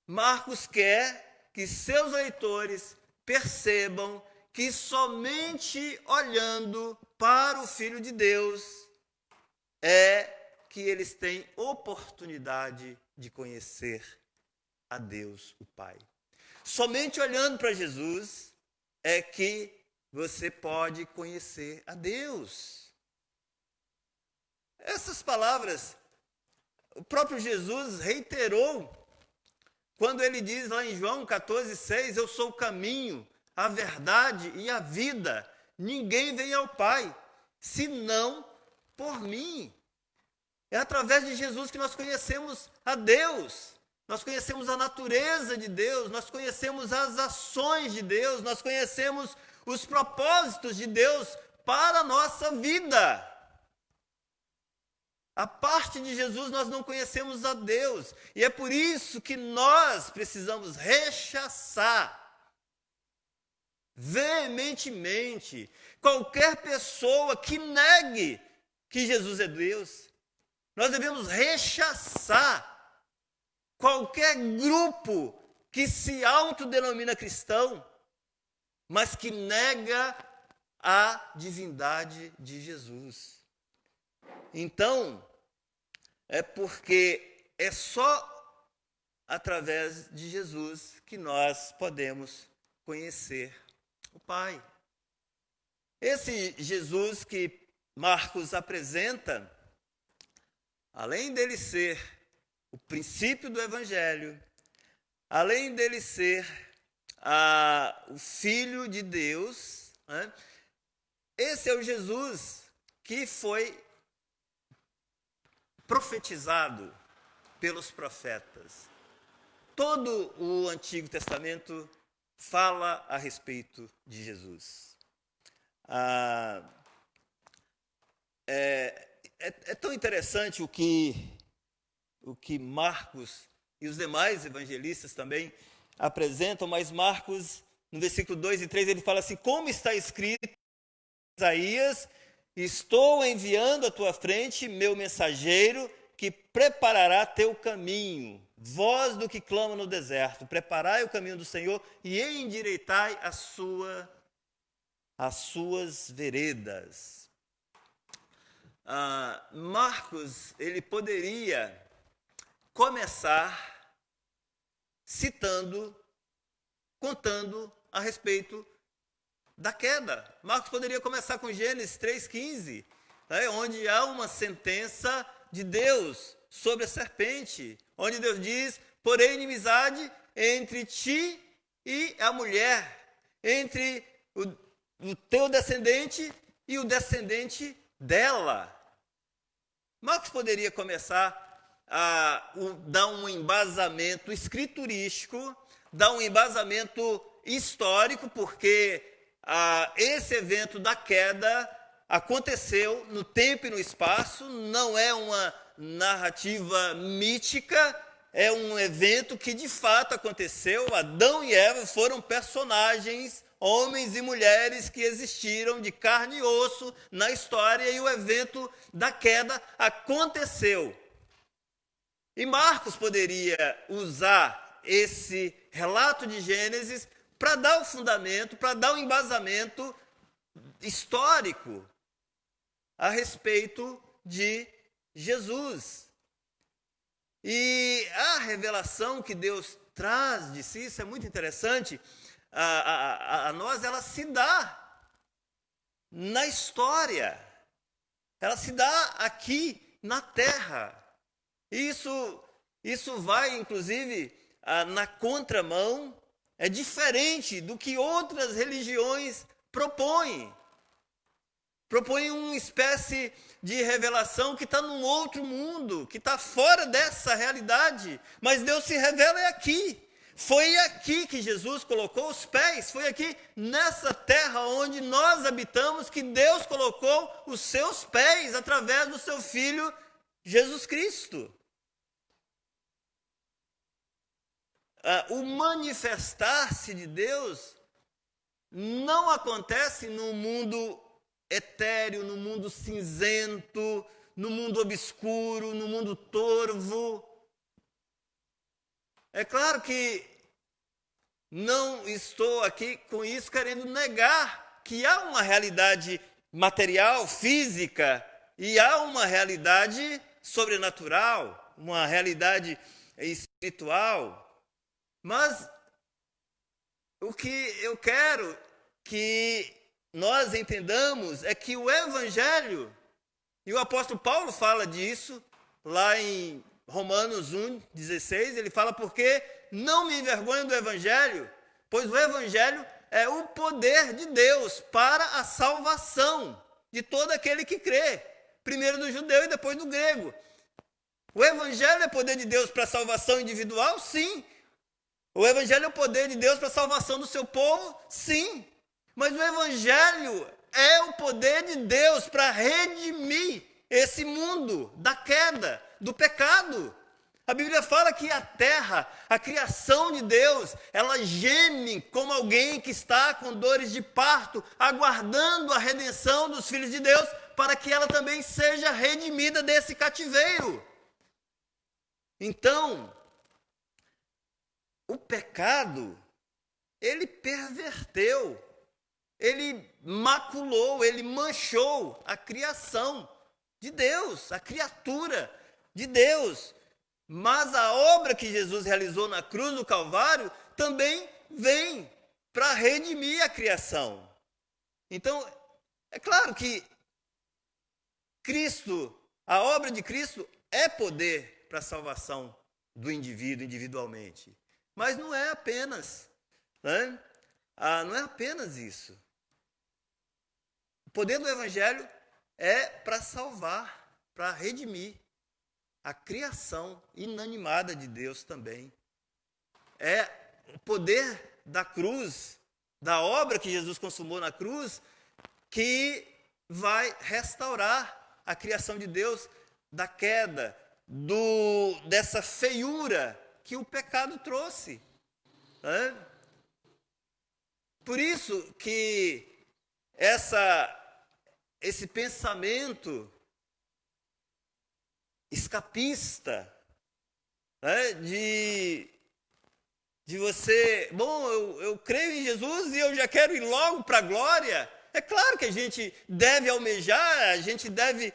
Marcos quer que seus leitores percebam que somente olhando para o Filho de Deus é que eles têm oportunidade de conhecer a Deus, o Pai. Somente olhando para Jesus é que você pode conhecer a Deus. Essas palavras, o próprio Jesus reiterou quando ele diz lá em João 14,6, eu sou o caminho, a verdade e a vida. ninguém vem ao Pai, senão por mim. É através de Jesus que nós conhecemos a Deus, nós conhecemos a natureza de Deus, nós conhecemos as ações de Deus, nós conhecemos os propósitos de Deus para a nossa vida. A parte de Jesus nós não conhecemos a Deus, e é por isso que nós precisamos rechaçar veementemente qualquer pessoa que negue que Jesus é Deus. Nós devemos rechaçar qualquer grupo que se autodenomina cristão, mas que nega a divindade de Jesus. Então, é porque é só através de Jesus que nós podemos conhecer o Pai. Esse Jesus que Marcos apresenta, além dele ser o princípio do Evangelho, além dele ser o Filho de Deus, né? Esse é o Jesus que foi profetizado pelos profetas. Todo o Antigo Testamento fala a respeito de Jesus. É tão interessante o que Marcos e os demais evangelistas também apresentam, mas Marcos, no versículo 2 e 3, ele fala assim: como está escrito em Isaías, estou enviando à tua frente meu mensageiro que preparará teu caminho, voz do que clama no deserto, preparai o caminho do Senhor e endireitai as suas veredas. Marcos, ele poderia começar contando a respeito da queda. Marcos poderia começar com Gênesis 3,15, né, onde há uma sentença de Deus sobre a serpente, onde Deus diz: porém inimizade entre ti e a mulher, entre o teu descendente e o descendente dela. Marcos poderia começar a dar um embasamento escriturístico, dar um embasamento histórico, porque esse evento da queda aconteceu no tempo e no espaço, não é uma narrativa mítica, é um evento que de fato aconteceu. Adão e Eva foram personagens, homens e mulheres que existiram de carne e osso na história, e o evento da queda aconteceu. E Marcos poderia usar esse relato de Gênesis para dar o fundamento, para dar o embasamento histórico a respeito de Jesus. E a revelação que Deus traz de si, isso é muito interessante, a nós, ela se dá na história, ela se dá aqui na terra. Isso vai, inclusive, na contramão, é diferente do que outras religiões propõem. Propõem uma espécie de revelação que está num outro mundo, que está fora dessa realidade. Mas Deus se revela aqui. Foi aqui que Jesus colocou os pés, foi aqui nessa terra onde nós habitamos que Deus colocou os seus pés através do seu Filho Jesus Cristo. O manifestar-se de Deus não acontece no mundo etéreo, no mundo cinzento, no mundo obscuro, no mundo torvo. É claro que não estou aqui com isso querendo negar que há uma realidade material, física, e há uma realidade sobrenatural, uma realidade espiritual. Mas o que eu quero que nós entendamos é que o Evangelho, e o apóstolo Paulo fala disso lá em Romanos 1,16, ele fala: porque não me envergonho do Evangelho, pois o Evangelho é o poder de Deus para a salvação de todo aquele que crê, primeiro do judeu e depois do grego. O Evangelho é poder de Deus para a salvação individual? Sim. O Evangelho é o poder de Deus para a salvação do seu povo? Sim. Mas o Evangelho é o poder de Deus para redimir esse mundo da queda, do pecado. A Bíblia fala que a terra, a criação de Deus, ela geme como alguém que está com dores de parto, aguardando a redenção dos filhos de Deus, para que ela também seja redimida desse cativeiro. Então, o pecado, ele perverteu, ele maculou, ele manchou a criação de Deus, a criatura de Deus. Mas a obra que Jesus realizou na cruz do Calvário também vem para redimir a criação. Então, é claro que Cristo, a obra de Cristo é poder para a salvação do indivíduo individualmente. Mas não é apenas, né? Não é apenas isso. O poder do Evangelho é para salvar, para redimir a criação inanimada de Deus também. É o poder da cruz, da obra que Jesus consumou na cruz, que vai restaurar a criação de Deus da queda, dessa feiura que o pecado trouxe. Né? Por isso que esse pensamento escapista, né, de você, bom, eu creio em Jesus e eu já quero ir logo para a glória. É claro que a gente deve almejar, a gente deve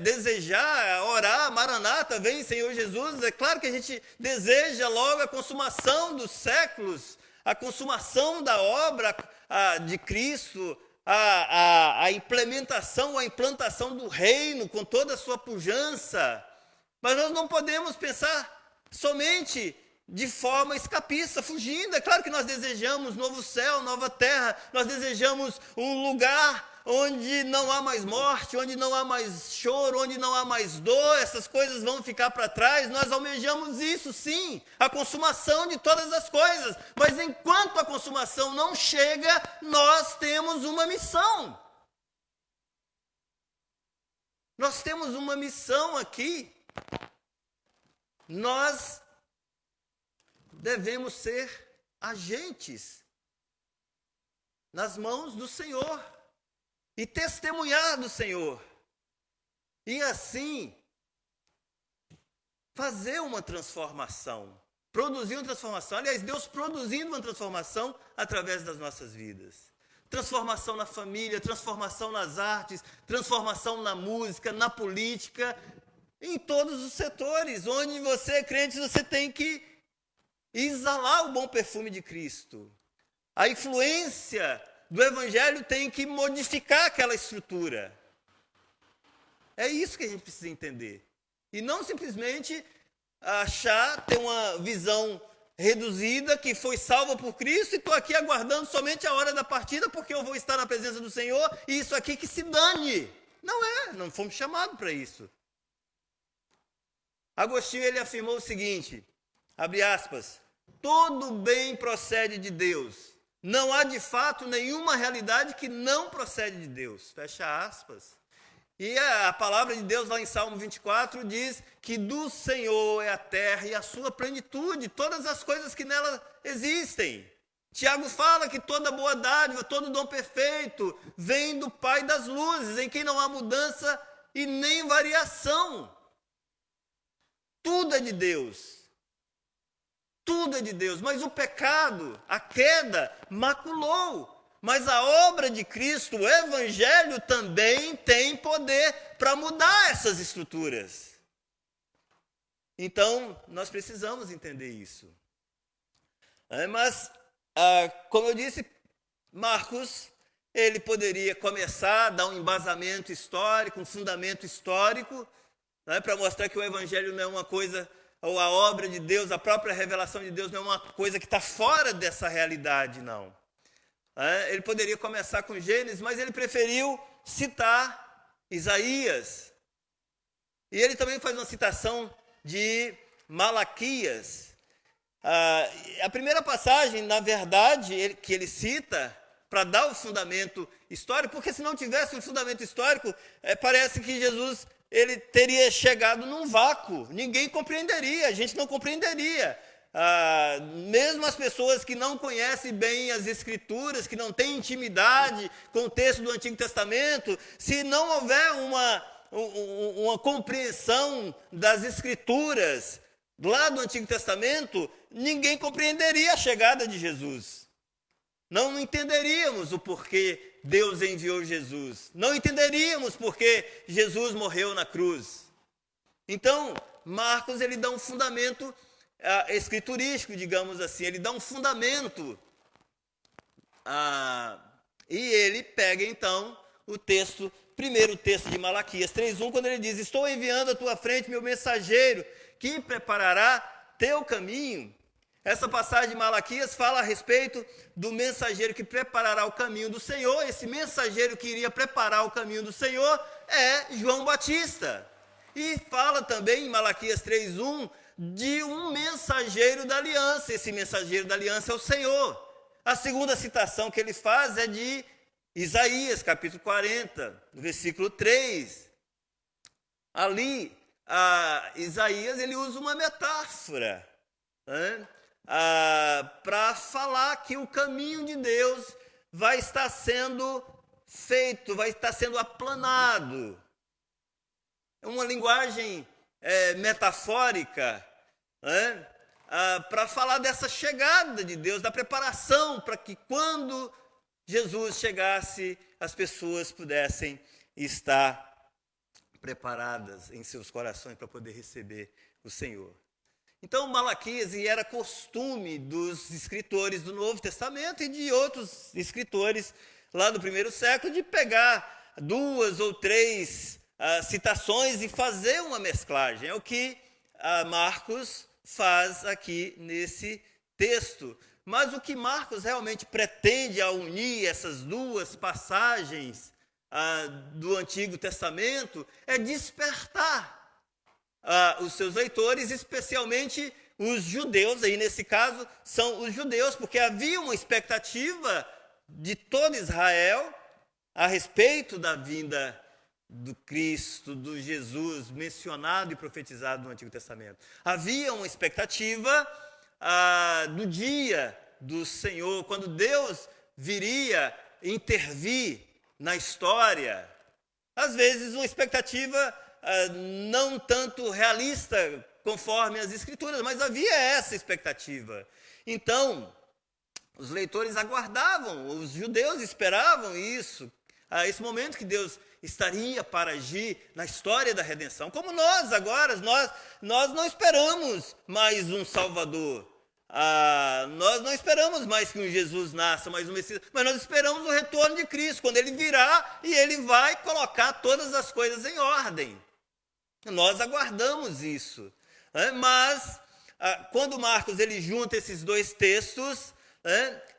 desejar, orar, Maranata, vem Senhor Jesus. É claro que a gente deseja logo a consumação dos séculos, a consumação da obra de Cristo, a implementação, a implantação do reino com toda a sua pujança. Mas nós não podemos pensar somente de forma escapista, fugindo. É claro que nós desejamos novo céu, nova terra, nós desejamos um lugar onde não há mais morte, onde não há mais choro, onde não há mais dor, essas coisas vão ficar para trás. Nós almejamos isso, sim, a consumação de todas as coisas. Mas enquanto a consumação não chega, nós temos uma missão. Nós temos uma missão aqui. Nós devemos ser agentes nas mãos do Senhor e testemunhar do Senhor. E assim, fazer uma transformação, produzir uma transformação. Aliás, Deus produzindo uma transformação através das nossas vidas. Transformação na família, transformação nas artes, transformação na música, na política, em todos os setores. Onde você é crente, você tem que exalar o bom perfume de Cristo. A influência do Evangelho tem que modificar aquela estrutura. É isso que a gente precisa entender. E não simplesmente ter uma visão reduzida, que foi salva por Cristo e estou aqui aguardando somente a hora da partida porque eu vou estar na presença do Senhor e isso aqui que se dane. Não fomos chamados para isso. Agostinho, ele afirmou o seguinte, abre aspas, todo bem procede de Deus. Não há de fato nenhuma realidade que não procede de Deus. Fecha aspas. E a palavra de Deus lá em Salmo 24 diz que do Senhor é a terra e a sua plenitude, todas as coisas que nela existem. Tiago fala que toda boa dádiva, todo dom perfeito vem do Pai das luzes, em quem não há mudança e nem variação. Tudo é de Deus. Tudo é de Deus, mas o pecado, a queda, maculou. Mas a obra de Cristo, o Evangelho também tem poder para mudar essas estruturas. Então, nós precisamos entender isso. Mas, como eu disse, Marcos, ele poderia começar a dar um embasamento histórico, um fundamento histórico, para mostrar que o Evangelho não é uma coisa, ou a obra de Deus, a própria revelação de Deus não é uma coisa que está fora dessa realidade, não. Ele poderia começar com Gênesis, mas ele preferiu citar Isaías. E ele também faz uma citação de Malaquias. A primeira passagem, na verdade, que ele cita para dar o fundamento histórico, porque se não tivesse um fundamento histórico, parece que Jesus ele teria chegado num vácuo. Ninguém compreenderia, a gente não compreenderia. Mesmo as pessoas que não conhecem bem as Escrituras, que não têm intimidade com o texto do Antigo Testamento, se não houver uma compreensão das Escrituras lá do Antigo Testamento, ninguém compreenderia a chegada de Jesus. Não entenderíamos o porquê Deus enviou Jesus. Não entenderíamos porque Jesus morreu na cruz. Então, Marcos ele dá um fundamento escriturístico, digamos assim. Ele dá um fundamento. E ele pega, então, o texto, primeiro texto de Malaquias 3:1, quando ele diz: estou enviando à tua frente meu mensageiro, que preparará teu caminho. Essa passagem de Malaquias fala a respeito do mensageiro que preparará o caminho do Senhor. Esse mensageiro que iria preparar o caminho do Senhor é João Batista. E fala também em Malaquias 3:1 de um mensageiro da aliança. Esse mensageiro da aliança é o Senhor. A segunda citação que ele faz é de Isaías, capítulo 40, versículo 3. Ali, Isaías ele usa uma metáfora, né? Para falar que o caminho de Deus vai estar sendo feito, vai estar sendo aplanado. É uma linguagem metafórica, né? Para falar dessa chegada de Deus, da preparação para que quando Jesus chegasse, as pessoas pudessem estar preparadas em seus corações para poder receber o Senhor. Então, Malaquias, e era costume dos escritores do Novo Testamento e de outros escritores lá do primeiro século, de pegar 2 ou 3 citações e fazer uma mesclagem. É o que Marcos faz aqui nesse texto. Mas o que Marcos realmente pretende ao unir essas duas passagens do Antigo Testamento é despertar os seus leitores, especialmente os judeus, aí nesse caso são os judeus, porque havia uma expectativa de todo Israel a respeito da vinda do Cristo, do Jesus mencionado e profetizado no Antigo Testamento. Havia uma expectativa do dia do Senhor, quando Deus viria intervir na história. Às vezes uma expectativa não tanto realista conforme as Escrituras, mas havia essa expectativa. Então, os leitores aguardavam, os judeus esperavam isso, esse momento que Deus estaria para agir na história da redenção. Como nós agora, nós não esperamos mais um Salvador. Nós não esperamos mais que um Jesus nasça, mais um Messias, mas nós esperamos o retorno de Cristo, quando Ele virá e Ele vai colocar todas as coisas em ordem. Nós aguardamos isso. Mas, quando Marcos ele junta esses dois textos,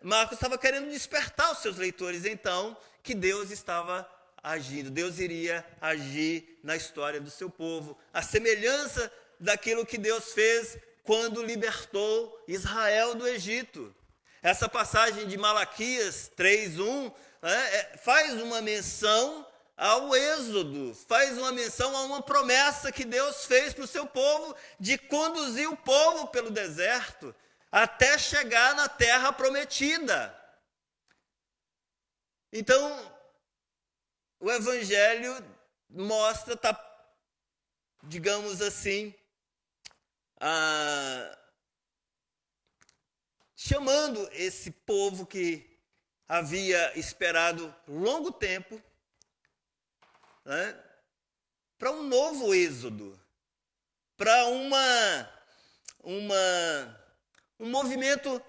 Marcos estava querendo despertar os seus leitores, então, que Deus estava agindo. Deus iria agir na história do seu povo, a semelhança daquilo que Deus fez quando libertou Israel do Egito. Essa passagem de Malaquias 3:1 faz uma menção ao Êxodo, faz uma menção a uma promessa que Deus fez para o seu povo de conduzir o povo pelo deserto até chegar na terra prometida. Então, o Evangelho mostra, digamos assim, chamando esse povo que havia esperado longo tempo, para um novo êxodo, para um movimento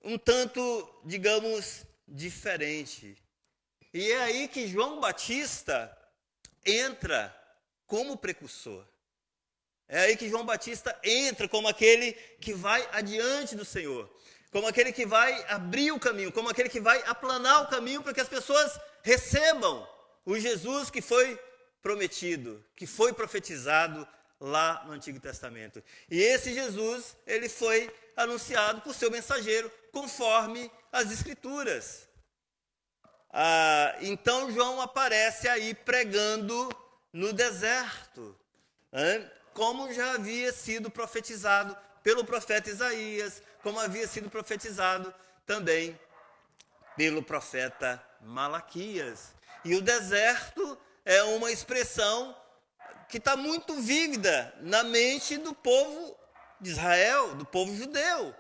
um tanto, digamos, diferente. E é aí que João Batista entra como precursor. É aí que João Batista entra como aquele que vai adiante do Senhor. como aquele que vai abrir o caminho, como aquele que vai aplanar o caminho para que as pessoas recebam o Jesus que foi prometido, que foi profetizado lá no Antigo Testamento. E esse Jesus, ele foi anunciado por seu mensageiro, conforme as Escrituras. Então João aparece aí pregando no deserto, como já havia sido profetizado pelo profeta Isaías, como havia sido profetizado também pelo profeta Malaquias. E o deserto é uma expressão que está muito vívida na mente do povo de Israel, do povo judeu.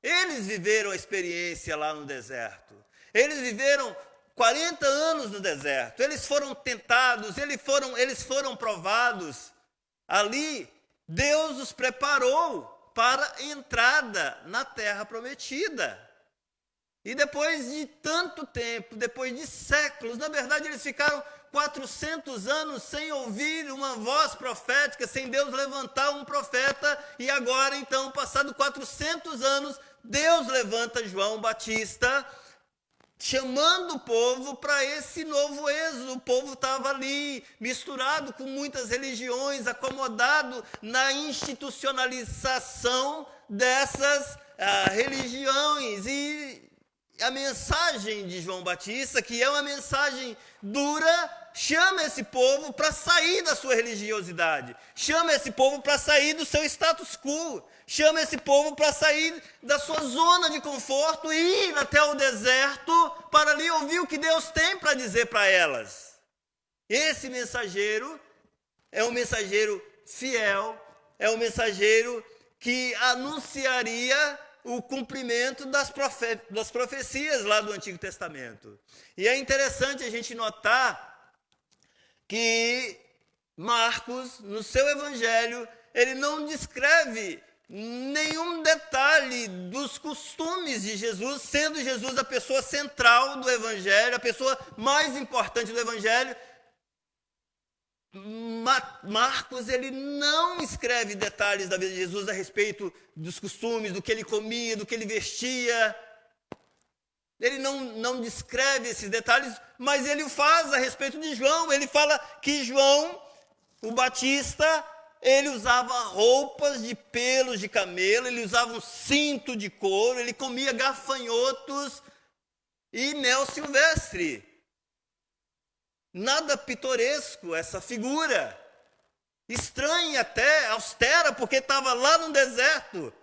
Eles viveram a experiência lá no deserto. Eles viveram 40 anos no deserto. Eles foram tentados, eles foram provados. Ali, Deus os preparou para a entrada na terra prometida. E depois de tanto tempo, depois de séculos, na verdade eles ficaram 400 anos sem ouvir uma voz profética, sem Deus levantar um profeta, e agora então, passado 400 anos, Deus levanta João Batista, chamando o povo para esse novo êxodo. O povo estava ali, misturado com muitas religiões, acomodado na institucionalização dessas religiões. E a mensagem de João Batista, que é uma mensagem dura, chama esse povo para sair da sua religiosidade, chama esse povo para sair do seu status quo, chama esse povo para sair da sua zona de conforto e ir até o deserto para ali ouvir o que Deus tem para dizer para elas. Esse mensageiro é um mensageiro fiel, é um mensageiro que anunciaria o cumprimento das profecias lá do Antigo Testamento. E é interessante a gente notar que Marcos, no seu evangelho, ele não descreve nenhum detalhe dos costumes de Jesus, sendo Jesus a pessoa central do evangelho, a pessoa mais importante do evangelho. Marcos, ele não escreve detalhes da vida de Jesus a respeito dos costumes, do que ele comia, do que ele vestia. Ele não descreve esses detalhes, mas ele o faz a respeito de João. Ele fala que João, o Batista, ele usava roupas de pelos de camelo, ele usava um cinto de couro, ele comia gafanhotos e mel silvestre. Nada pitoresco essa figura. Estranha até, austera, porque estava lá no deserto.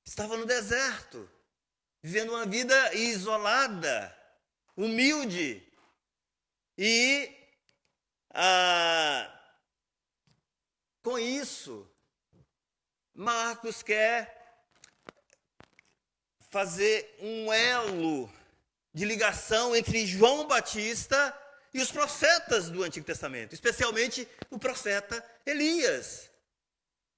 Estava no deserto, vivendo uma vida isolada, humilde. E com isso, Marcos quer fazer um elo de ligação entre João Batista e os profetas do Antigo Testamento, especialmente o profeta Elias.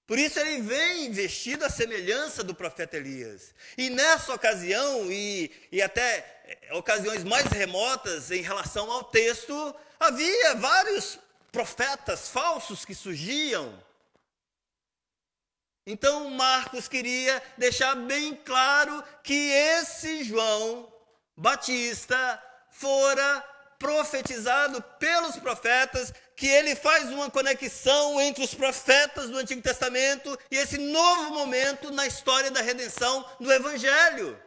Por isso ele vem vestido à semelhança do profeta Elias. E nessa ocasião, e até ocasiões mais remotas em relação ao texto, havia vários profetas falsos que surgiam. Então Marcos queria deixar bem claro que esse João Batista fora profetizado pelos profetas, que ele faz uma conexão entre os profetas do Antigo Testamento e esse novo momento na história da redenção do Evangelho.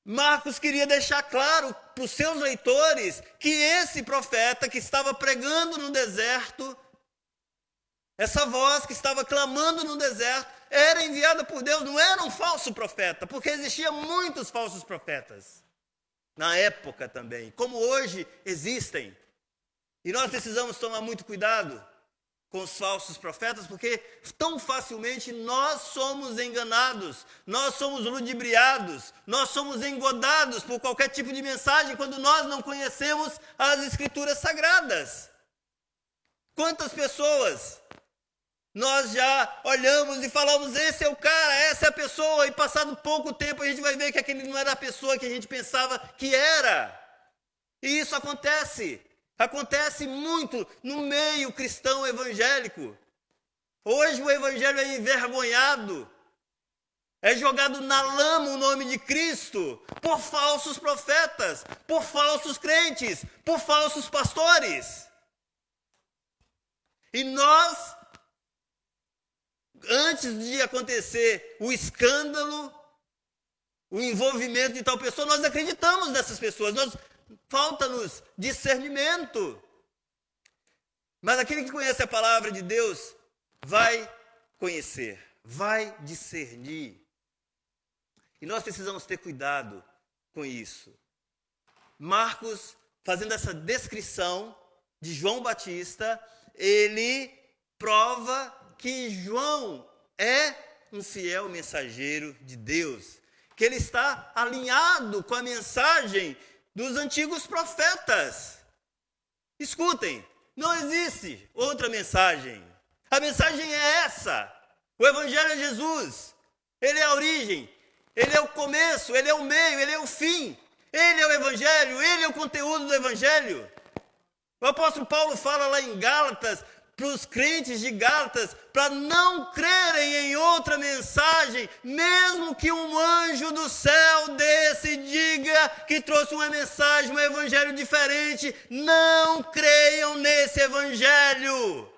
Marcos queria deixar claro para os seus leitores que esse profeta que estava pregando no deserto, essa voz que estava clamando no deserto, era enviada por Deus, não era um falso profeta, porque existiam muitos falsos profetas na época também, como hoje existem. E nós precisamos tomar muito cuidado com os falsos profetas, porque tão facilmente nós somos enganados, nós somos ludibriados, nós somos engodados por qualquer tipo de mensagem quando nós não conhecemos as Escrituras Sagradas. Quantas pessoas nós já olhamos e falamos, esse é o cara, essa é a pessoa, e passado pouco tempo a gente vai ver que aquele não era a pessoa que a gente pensava que era. E isso acontece muito no meio cristão evangélico. Hoje o evangelho é envergonhado. É jogado na lama o nome de Cristo por falsos profetas, por falsos crentes, por falsos pastores. E nós, antes de acontecer o escândalo, o envolvimento de tal pessoa, nós acreditamos nessas pessoas, falta-nos discernimento. Mas aquele que conhece a palavra de Deus vai conhecer, vai discernir. E nós precisamos ter cuidado com isso. Marcos, fazendo essa descrição de João Batista, ele prova que João é um fiel mensageiro de Deus, que ele está alinhado com a mensagem dos antigos profetas. Escutem, não existe outra mensagem. A mensagem é essa. O evangelho é Jesus. Ele é a origem. Ele é o começo, ele é o meio, ele é o fim. Ele é o evangelho, ele é o conteúdo do evangelho. O apóstolo Paulo fala lá em Gálatas, para os crentes de Gálatas, para não crerem em outra mensagem, mesmo que um anjo do céu desse diga que trouxe uma mensagem, um evangelho diferente, não creiam nesse evangelho.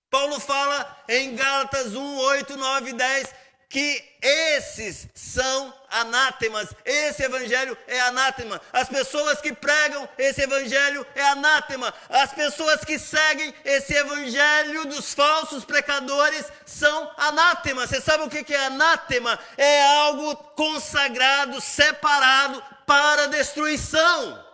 Paulo fala em Gálatas 1, 8, 9 e 10, que esses são anátemas, esse evangelho é anátema. As pessoas que pregam esse evangelho é anátema. As pessoas que seguem esse evangelho dos falsos pecadores são anátemas. Você sabe o que é anátema? É algo consagrado, separado para destruição.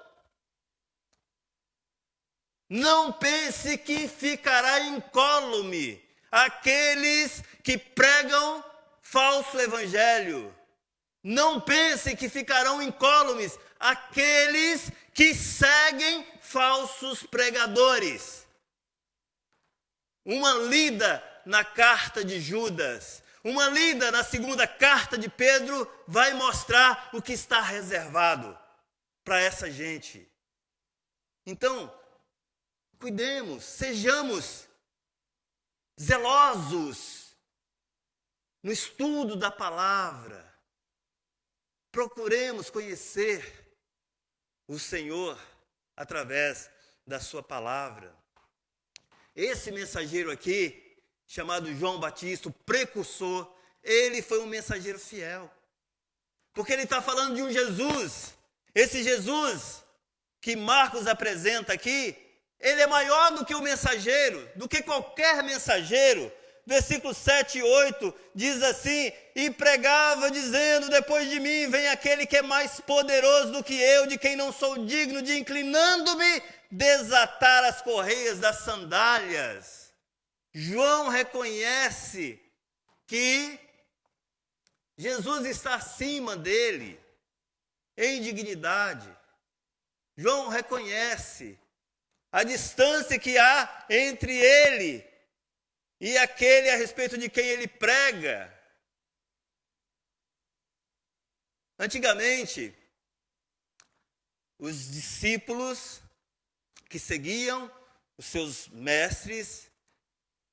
Não pense que ficará incólume aqueles que pregam falso evangelho. Não pense que ficarão incólumes aqueles que seguem falsos pregadores. Uma lida na carta de Judas, uma lida na segunda carta de Pedro vai mostrar o que está reservado para essa gente. Então, cuidemos, sejamos zelosos no estudo da palavra. Procuremos conhecer o Senhor através da sua palavra. Esse mensageiro aqui, chamado João Batista, o precursor, ele foi um mensageiro fiel. Porque ele está falando de um Jesus. Esse Jesus que Marcos apresenta aqui, ele é maior do que o mensageiro, do que qualquer mensageiro. Versículos 7 e 8 diz assim: e pregava dizendo, depois de mim vem aquele que é mais poderoso do que eu, de quem não sou digno de, inclinando-me, desatar as correias das sandálias. João reconhece que Jesus está acima dele, em dignidade. João reconhece a distância que há entre ele e aquele a respeito de quem ele prega. Antigamente, os discípulos que seguiam os seus mestres,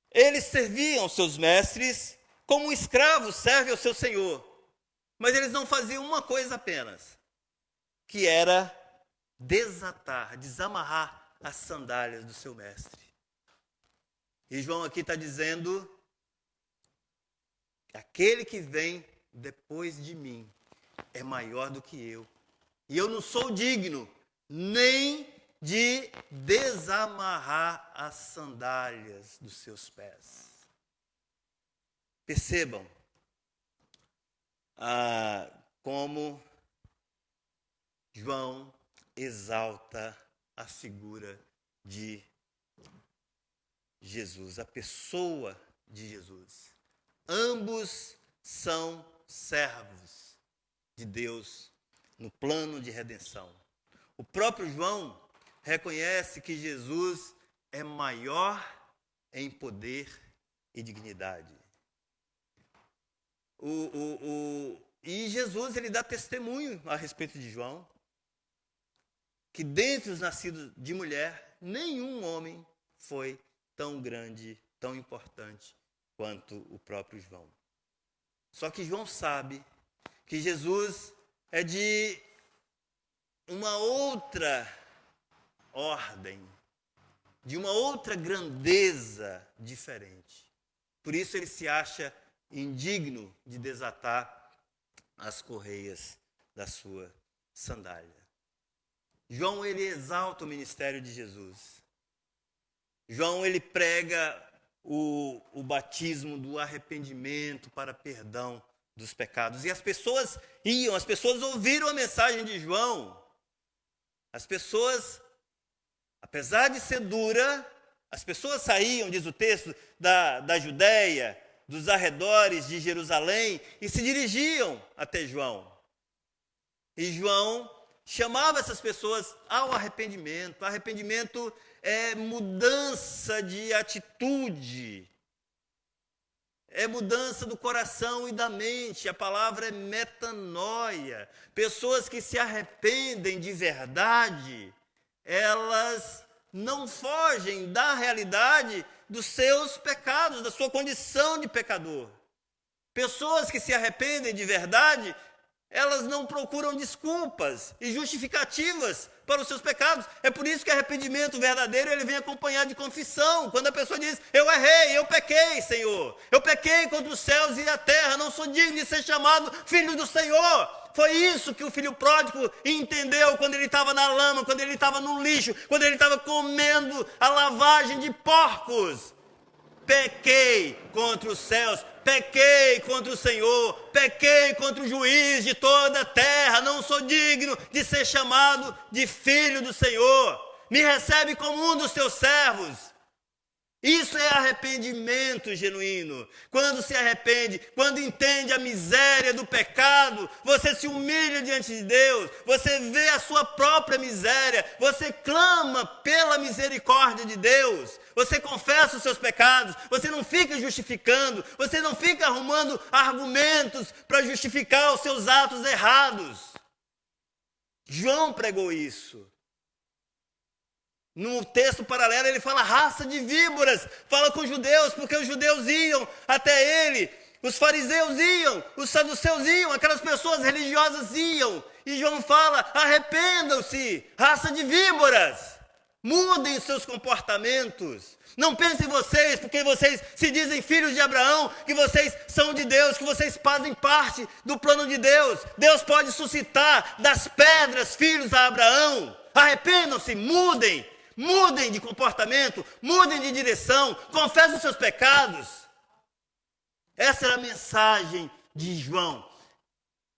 eles serviam os seus mestres como um escravo serve ao seu senhor. Mas eles não faziam uma coisa apenas, que era desatar, desamarrar as sandálias do seu mestre. E João aqui está dizendo que aquele que vem depois de mim é maior do que eu. E eu não sou digno nem de desamarrar as sandálias dos seus pés. Percebam como João exalta a figura de Jesus, a pessoa de Jesus. Ambos são servos de Deus no plano de redenção. O próprio João reconhece que Jesus é maior em poder e dignidade. E Jesus, ele dá testemunho a respeito de João, que dentre os nascidos de mulher, nenhum homem foi tão grande tão importante quanto o próprio João. Só que João sabe que Jesus é de uma outra ordem, de uma outra grandeza diferente. Por isso ele se acha indigno de desatar as correias da sua sandália. João, ele exalta o ministério de Jesus. João, ele prega o batismo do arrependimento para perdão dos pecados. E as pessoas ouviram a mensagem de João. As pessoas, apesar de ser dura, as pessoas saíam, diz o texto, da Judéia, dos arredores de Jerusalém, e se dirigiam até João. E João chamava essas pessoas ao arrependimento. Arrependimento é mudança de atitude, é mudança do coração e da mente. A palavra é metanoia. Pessoas que se arrependem de verdade, elas não fogem da realidade dos seus pecados, da sua condição de pecador. Pessoas que se arrependem de verdade, elas não procuram desculpas e justificativas para os seus pecados. É por isso que arrependimento verdadeiro, ele vem acompanhado de confissão. Quando a pessoa diz: eu errei, eu pequei, Senhor. Eu pequei contra os céus e a terra, não sou digno de ser chamado filho do Senhor. Foi isso que o filho pródigo entendeu quando ele estava na lama, quando ele estava no lixo, quando ele estava comendo a lavagem de porcos. Pequei contra os céus, pequei contra o Senhor, pequei contra o juiz de toda a terra, não sou digno de ser chamado de filho do Senhor. Me recebe como um dos teus servos. Isso é arrependimento genuíno. Quando se arrepende, quando entende a miséria do pecado, você se humilha diante de Deus, você vê a sua própria miséria, você clama pela misericórdia de Deus, você confessa os seus pecados, você não fica justificando, você não fica arrumando argumentos para justificar os seus atos errados. João pregou isso. No texto paralelo ele fala raça de víboras, fala com os judeus, porque os judeus iam até ele, os fariseus iam, os saduceus iam, aquelas pessoas religiosas iam, e João fala: arrependam-se, raça de víboras, mudem os seus comportamentos, não pensem vocês, porque vocês se dizem filhos de Abraão, que vocês são de Deus, que vocês fazem parte do plano de Deus. Deus pode suscitar das pedras filhos a Abraão. Arrependam-se, mudem de comportamento, mudem de direção, confessem os seus pecados. Essa era a mensagem de João.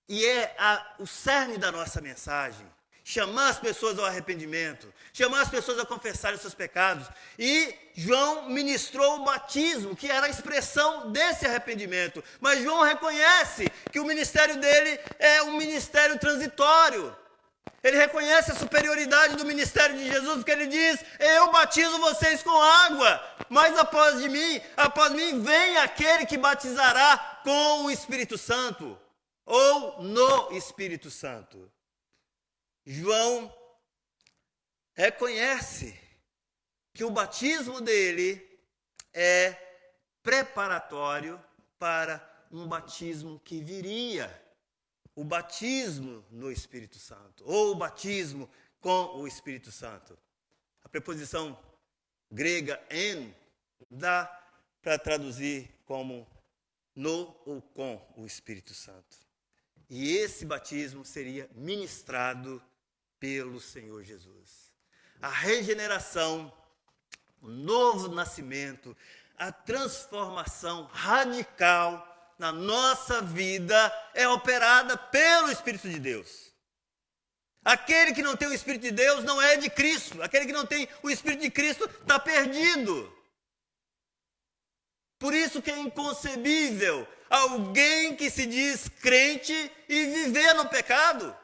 E é o cerne da nossa mensagem. Chamar as pessoas ao arrependimento, chamar as pessoas a confessarem os seus pecados. E João ministrou o batismo, que era a expressão desse arrependimento. Mas João reconhece que o ministério dele é um ministério transitório. Ele reconhece a superioridade do ministério de Jesus, porque ele diz: eu batizo vocês com água, mas após mim vem aquele que batizará com o Espírito Santo, ou no Espírito Santo. João reconhece que o batismo dele é preparatório para um batismo que viria. O batismo no Espírito Santo, ou o batismo com o Espírito Santo. A preposição grega en dá para traduzir como no ou com o Espírito Santo. E esse batismo seria ministrado pelo Senhor Jesus. A regeneração, o novo nascimento, a transformação radical na nossa vida é operada pelo Espírito de Deus. Aquele que não tem o Espírito de Deus não é de Cristo. Aquele que não tem o Espírito de Cristo está perdido. Por isso que é inconcebível alguém que se diz crente e viver no pecado.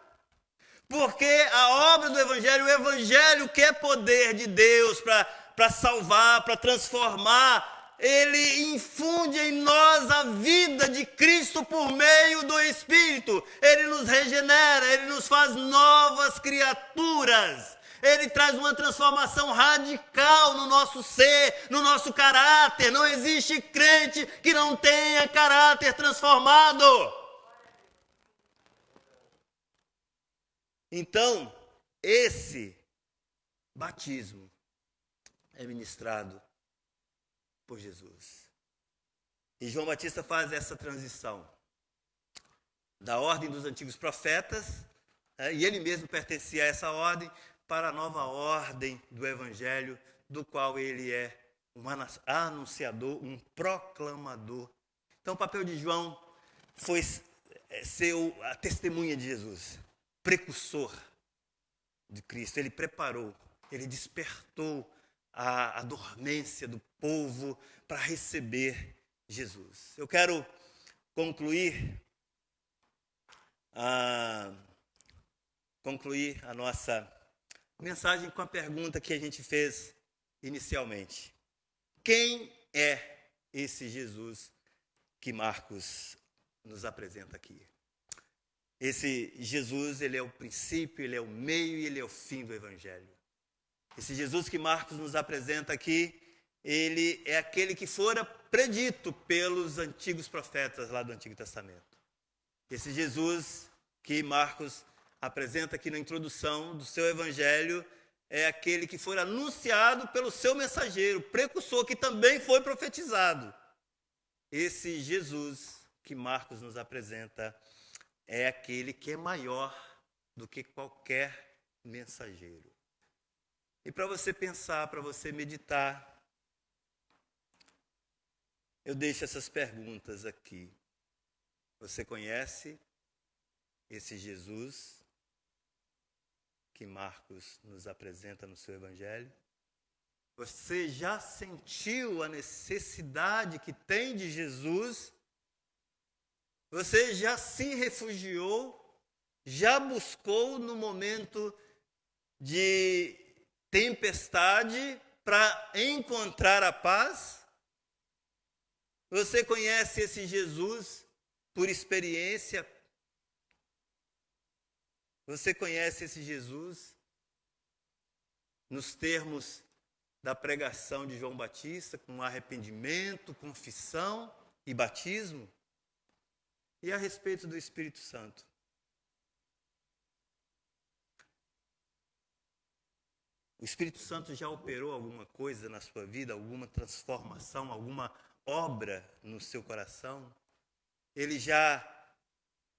Porque a obra do Evangelho, o Evangelho que é poder de Deus para salvar, para transformar, ele infunde em nós a vida de Cristo por meio do Espírito. Ele nos regenera, ele nos faz novas criaturas. Ele traz uma transformação radical no nosso ser, no nosso caráter. Não existe crente que não tenha caráter transformado. Então, esse batismo é ministrado por Jesus. E João Batista faz essa transição da ordem dos antigos profetas, e ele mesmo pertencia a essa ordem, para a nova ordem do Evangelho, do qual ele é um anunciador, um proclamador. Então o papel de João foi ser a testemunha de Jesus, precursor de Cristo. Ele preparou, ele despertou a dormência do povo para receber Jesus. Eu quero concluir a nossa mensagem com a pergunta que a gente fez inicialmente. Quem é esse Jesus que Marcos nos apresenta aqui? Esse Jesus, ele é o princípio, ele é o meio e ele é o fim do Evangelho. Esse Jesus que Marcos nos apresenta aqui, ele é aquele que fora predito pelos antigos profetas lá do Antigo Testamento. Esse Jesus que Marcos apresenta aqui na introdução do seu Evangelho é aquele que foi anunciado pelo seu mensageiro, precursor, que também foi profetizado. Esse Jesus que Marcos nos apresenta é aquele que é maior do que qualquer mensageiro. E para você pensar, para você meditar, eu deixo essas perguntas aqui. Você conhece esse Jesus que Marcos nos apresenta no seu Evangelho? Você já sentiu a necessidade que tem de Jesus? Você já se refugiou? Já buscou no momento de tempestade para encontrar a paz? Você conhece esse Jesus por experiência? Você conhece esse Jesus nos termos da pregação de João Batista, com arrependimento, confissão e batismo? E a respeito do Espírito Santo? O Espírito Santo já operou alguma coisa na sua vida, alguma transformação, alguma obra no seu coração? Ele já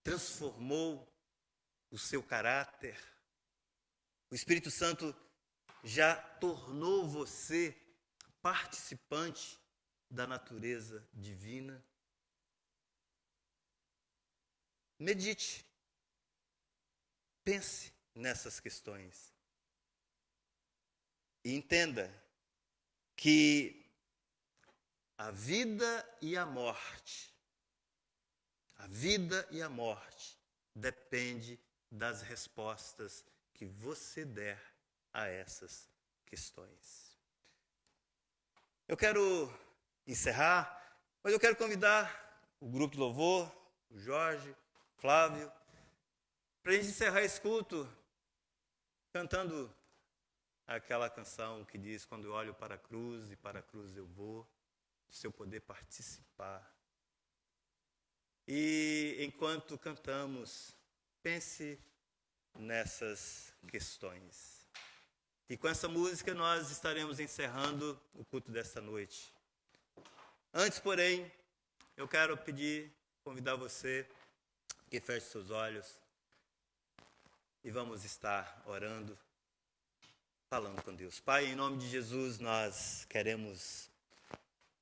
transformou o seu caráter? O Espírito Santo já tornou você participante da natureza divina? Medite. Pense nessas questões. E entenda que a vida e a morte depende das respostas que você der a essas questões. Eu quero encerrar, mas eu quero convidar o grupo de louvor, o Jorge, o Flávio, para a gente encerrar esse culto cantando aquela canção que diz: quando eu olho para a cruz e para a cruz eu vou, se eu poder participar. E enquanto cantamos, pense nessas questões. E com essa música nós estaremos encerrando o culto desta noite. Antes, porém, eu quero convidar você que feche seus olhos e vamos estar orando, falando com Deus. Pai, em nome de Jesus, nós queremos,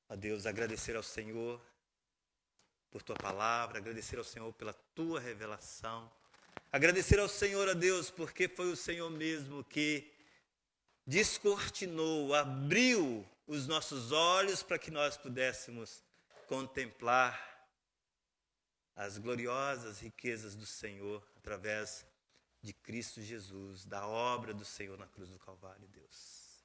a Deus, agradecer ao Senhor por Tua palavra, agradecer ao Senhor pela Tua revelação, agradecer ao Senhor, a Deus, porque foi o Senhor mesmo que descortinou, abriu os nossos olhos para que nós pudéssemos contemplar as gloriosas riquezas do Senhor através de Cristo Jesus, da obra do Senhor na cruz do Calvário, Deus.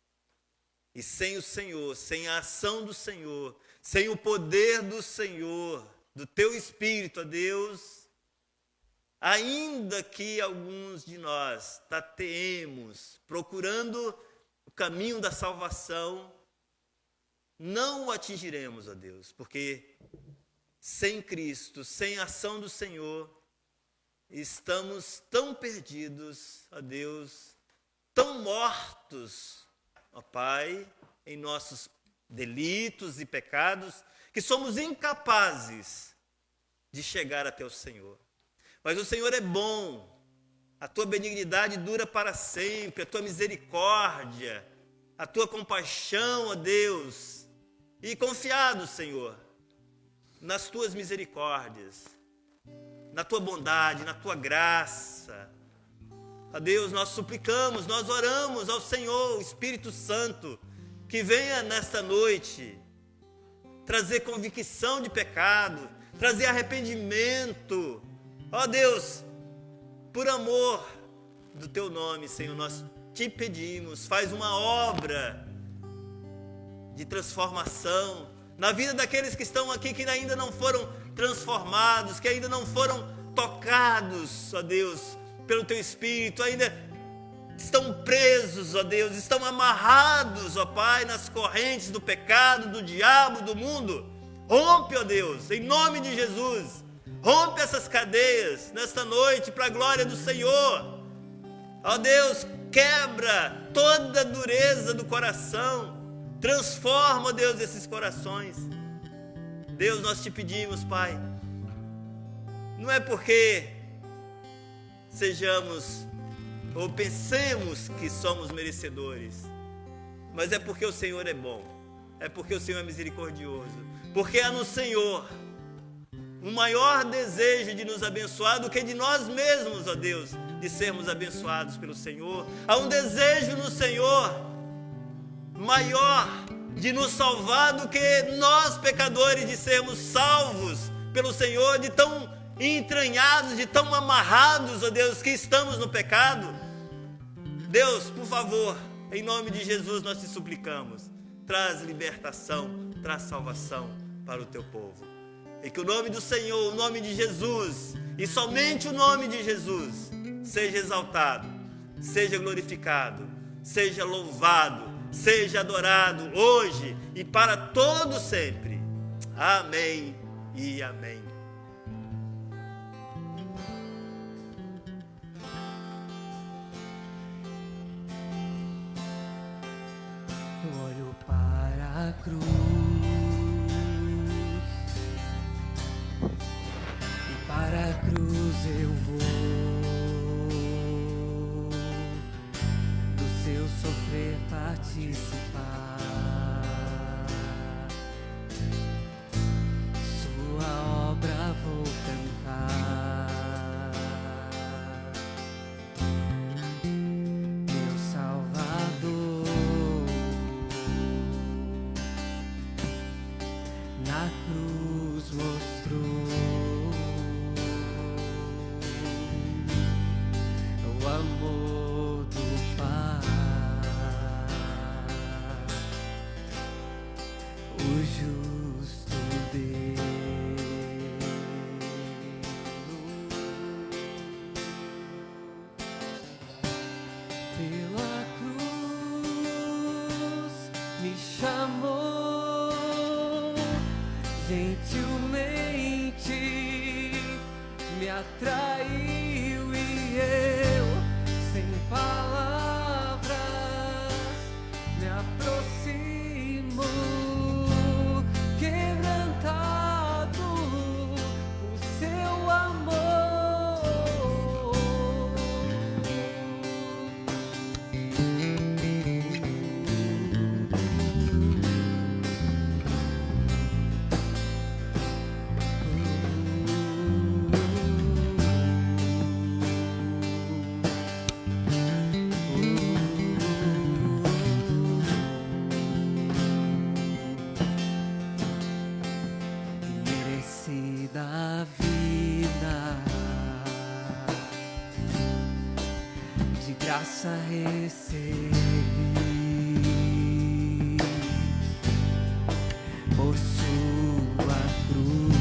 E sem o Senhor, sem a ação do Senhor, sem o poder do Senhor, do Teu Espírito, ó Deus, ainda que alguns de nós tateemos, procurando o caminho da salvação, não o atingiremos, ó Deus, porque sem Cristo, sem a ação do Senhor, estamos tão perdidos, ó Deus, tão mortos, ó Pai, em nossos delitos e pecados, que somos incapazes de chegar até o Senhor. Mas o Senhor é bom, a tua benignidade dura para sempre, a tua misericórdia, a tua compaixão, ó Deus, e confiado, Senhor, nas tuas misericórdias, na tua bondade, na tua graça. Ó Deus, nós suplicamos, nós oramos ao Senhor, o Espírito Santo, que venha nesta noite trazer convicção de pecado, trazer arrependimento. Ó Deus, por amor do teu nome, Senhor, nós te pedimos, faz uma obra de transformação na vida daqueles que estão aqui, que ainda não foram transformados, que ainda não foram tocados, ó Deus, pelo teu Espírito, ainda estão presos, ó Deus, estão amarrados, ó Pai, nas correntes do pecado, do diabo, do mundo. Rompe, ó Deus, em nome de Jesus, rompe essas cadeias nesta noite para a glória do Senhor. Ó Deus, quebra toda a dureza do coração, transforma, ó Deus, esses corações. Deus, nós te pedimos, Pai, não é porque sejamos ou pensemos que somos merecedores, mas é porque o Senhor é bom, é porque o Senhor é misericordioso, porque há no Senhor um maior desejo de nos abençoar do que de nós mesmos, ó Deus, de sermos abençoados pelo Senhor. Há um desejo no Senhor maior de nos salvar do que nós, pecadores, de sermos salvos pelo Senhor, de tão entranhados, de tão amarrados, ó Deus, que estamos no pecado. Deus, por favor, em nome de Jesus nós te suplicamos, traz libertação, traz salvação para o teu povo. E que o nome do Senhor, o nome de Jesus, e somente o nome de Jesus, seja exaltado, seja glorificado, seja louvado, seja adorado hoje e para todo sempre. Amém e amém. Eu olho para a cruz e para a cruz eu vou do seu sofrer participar. Sua obra vou cantar. Meu Salvador na cruz mostrou o amor do Pai, o justo Deus. Pela cruz me chamou gentilmente, me atraiu e eu, sem palavras, me aproximo, quebrantado por seu amor. Merecida a vida, de graça recebi, por sua cruz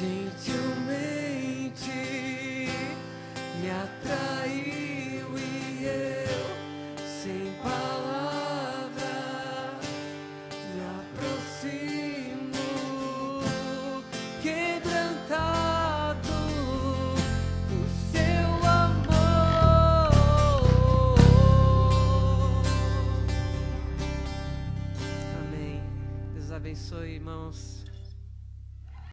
gentilmente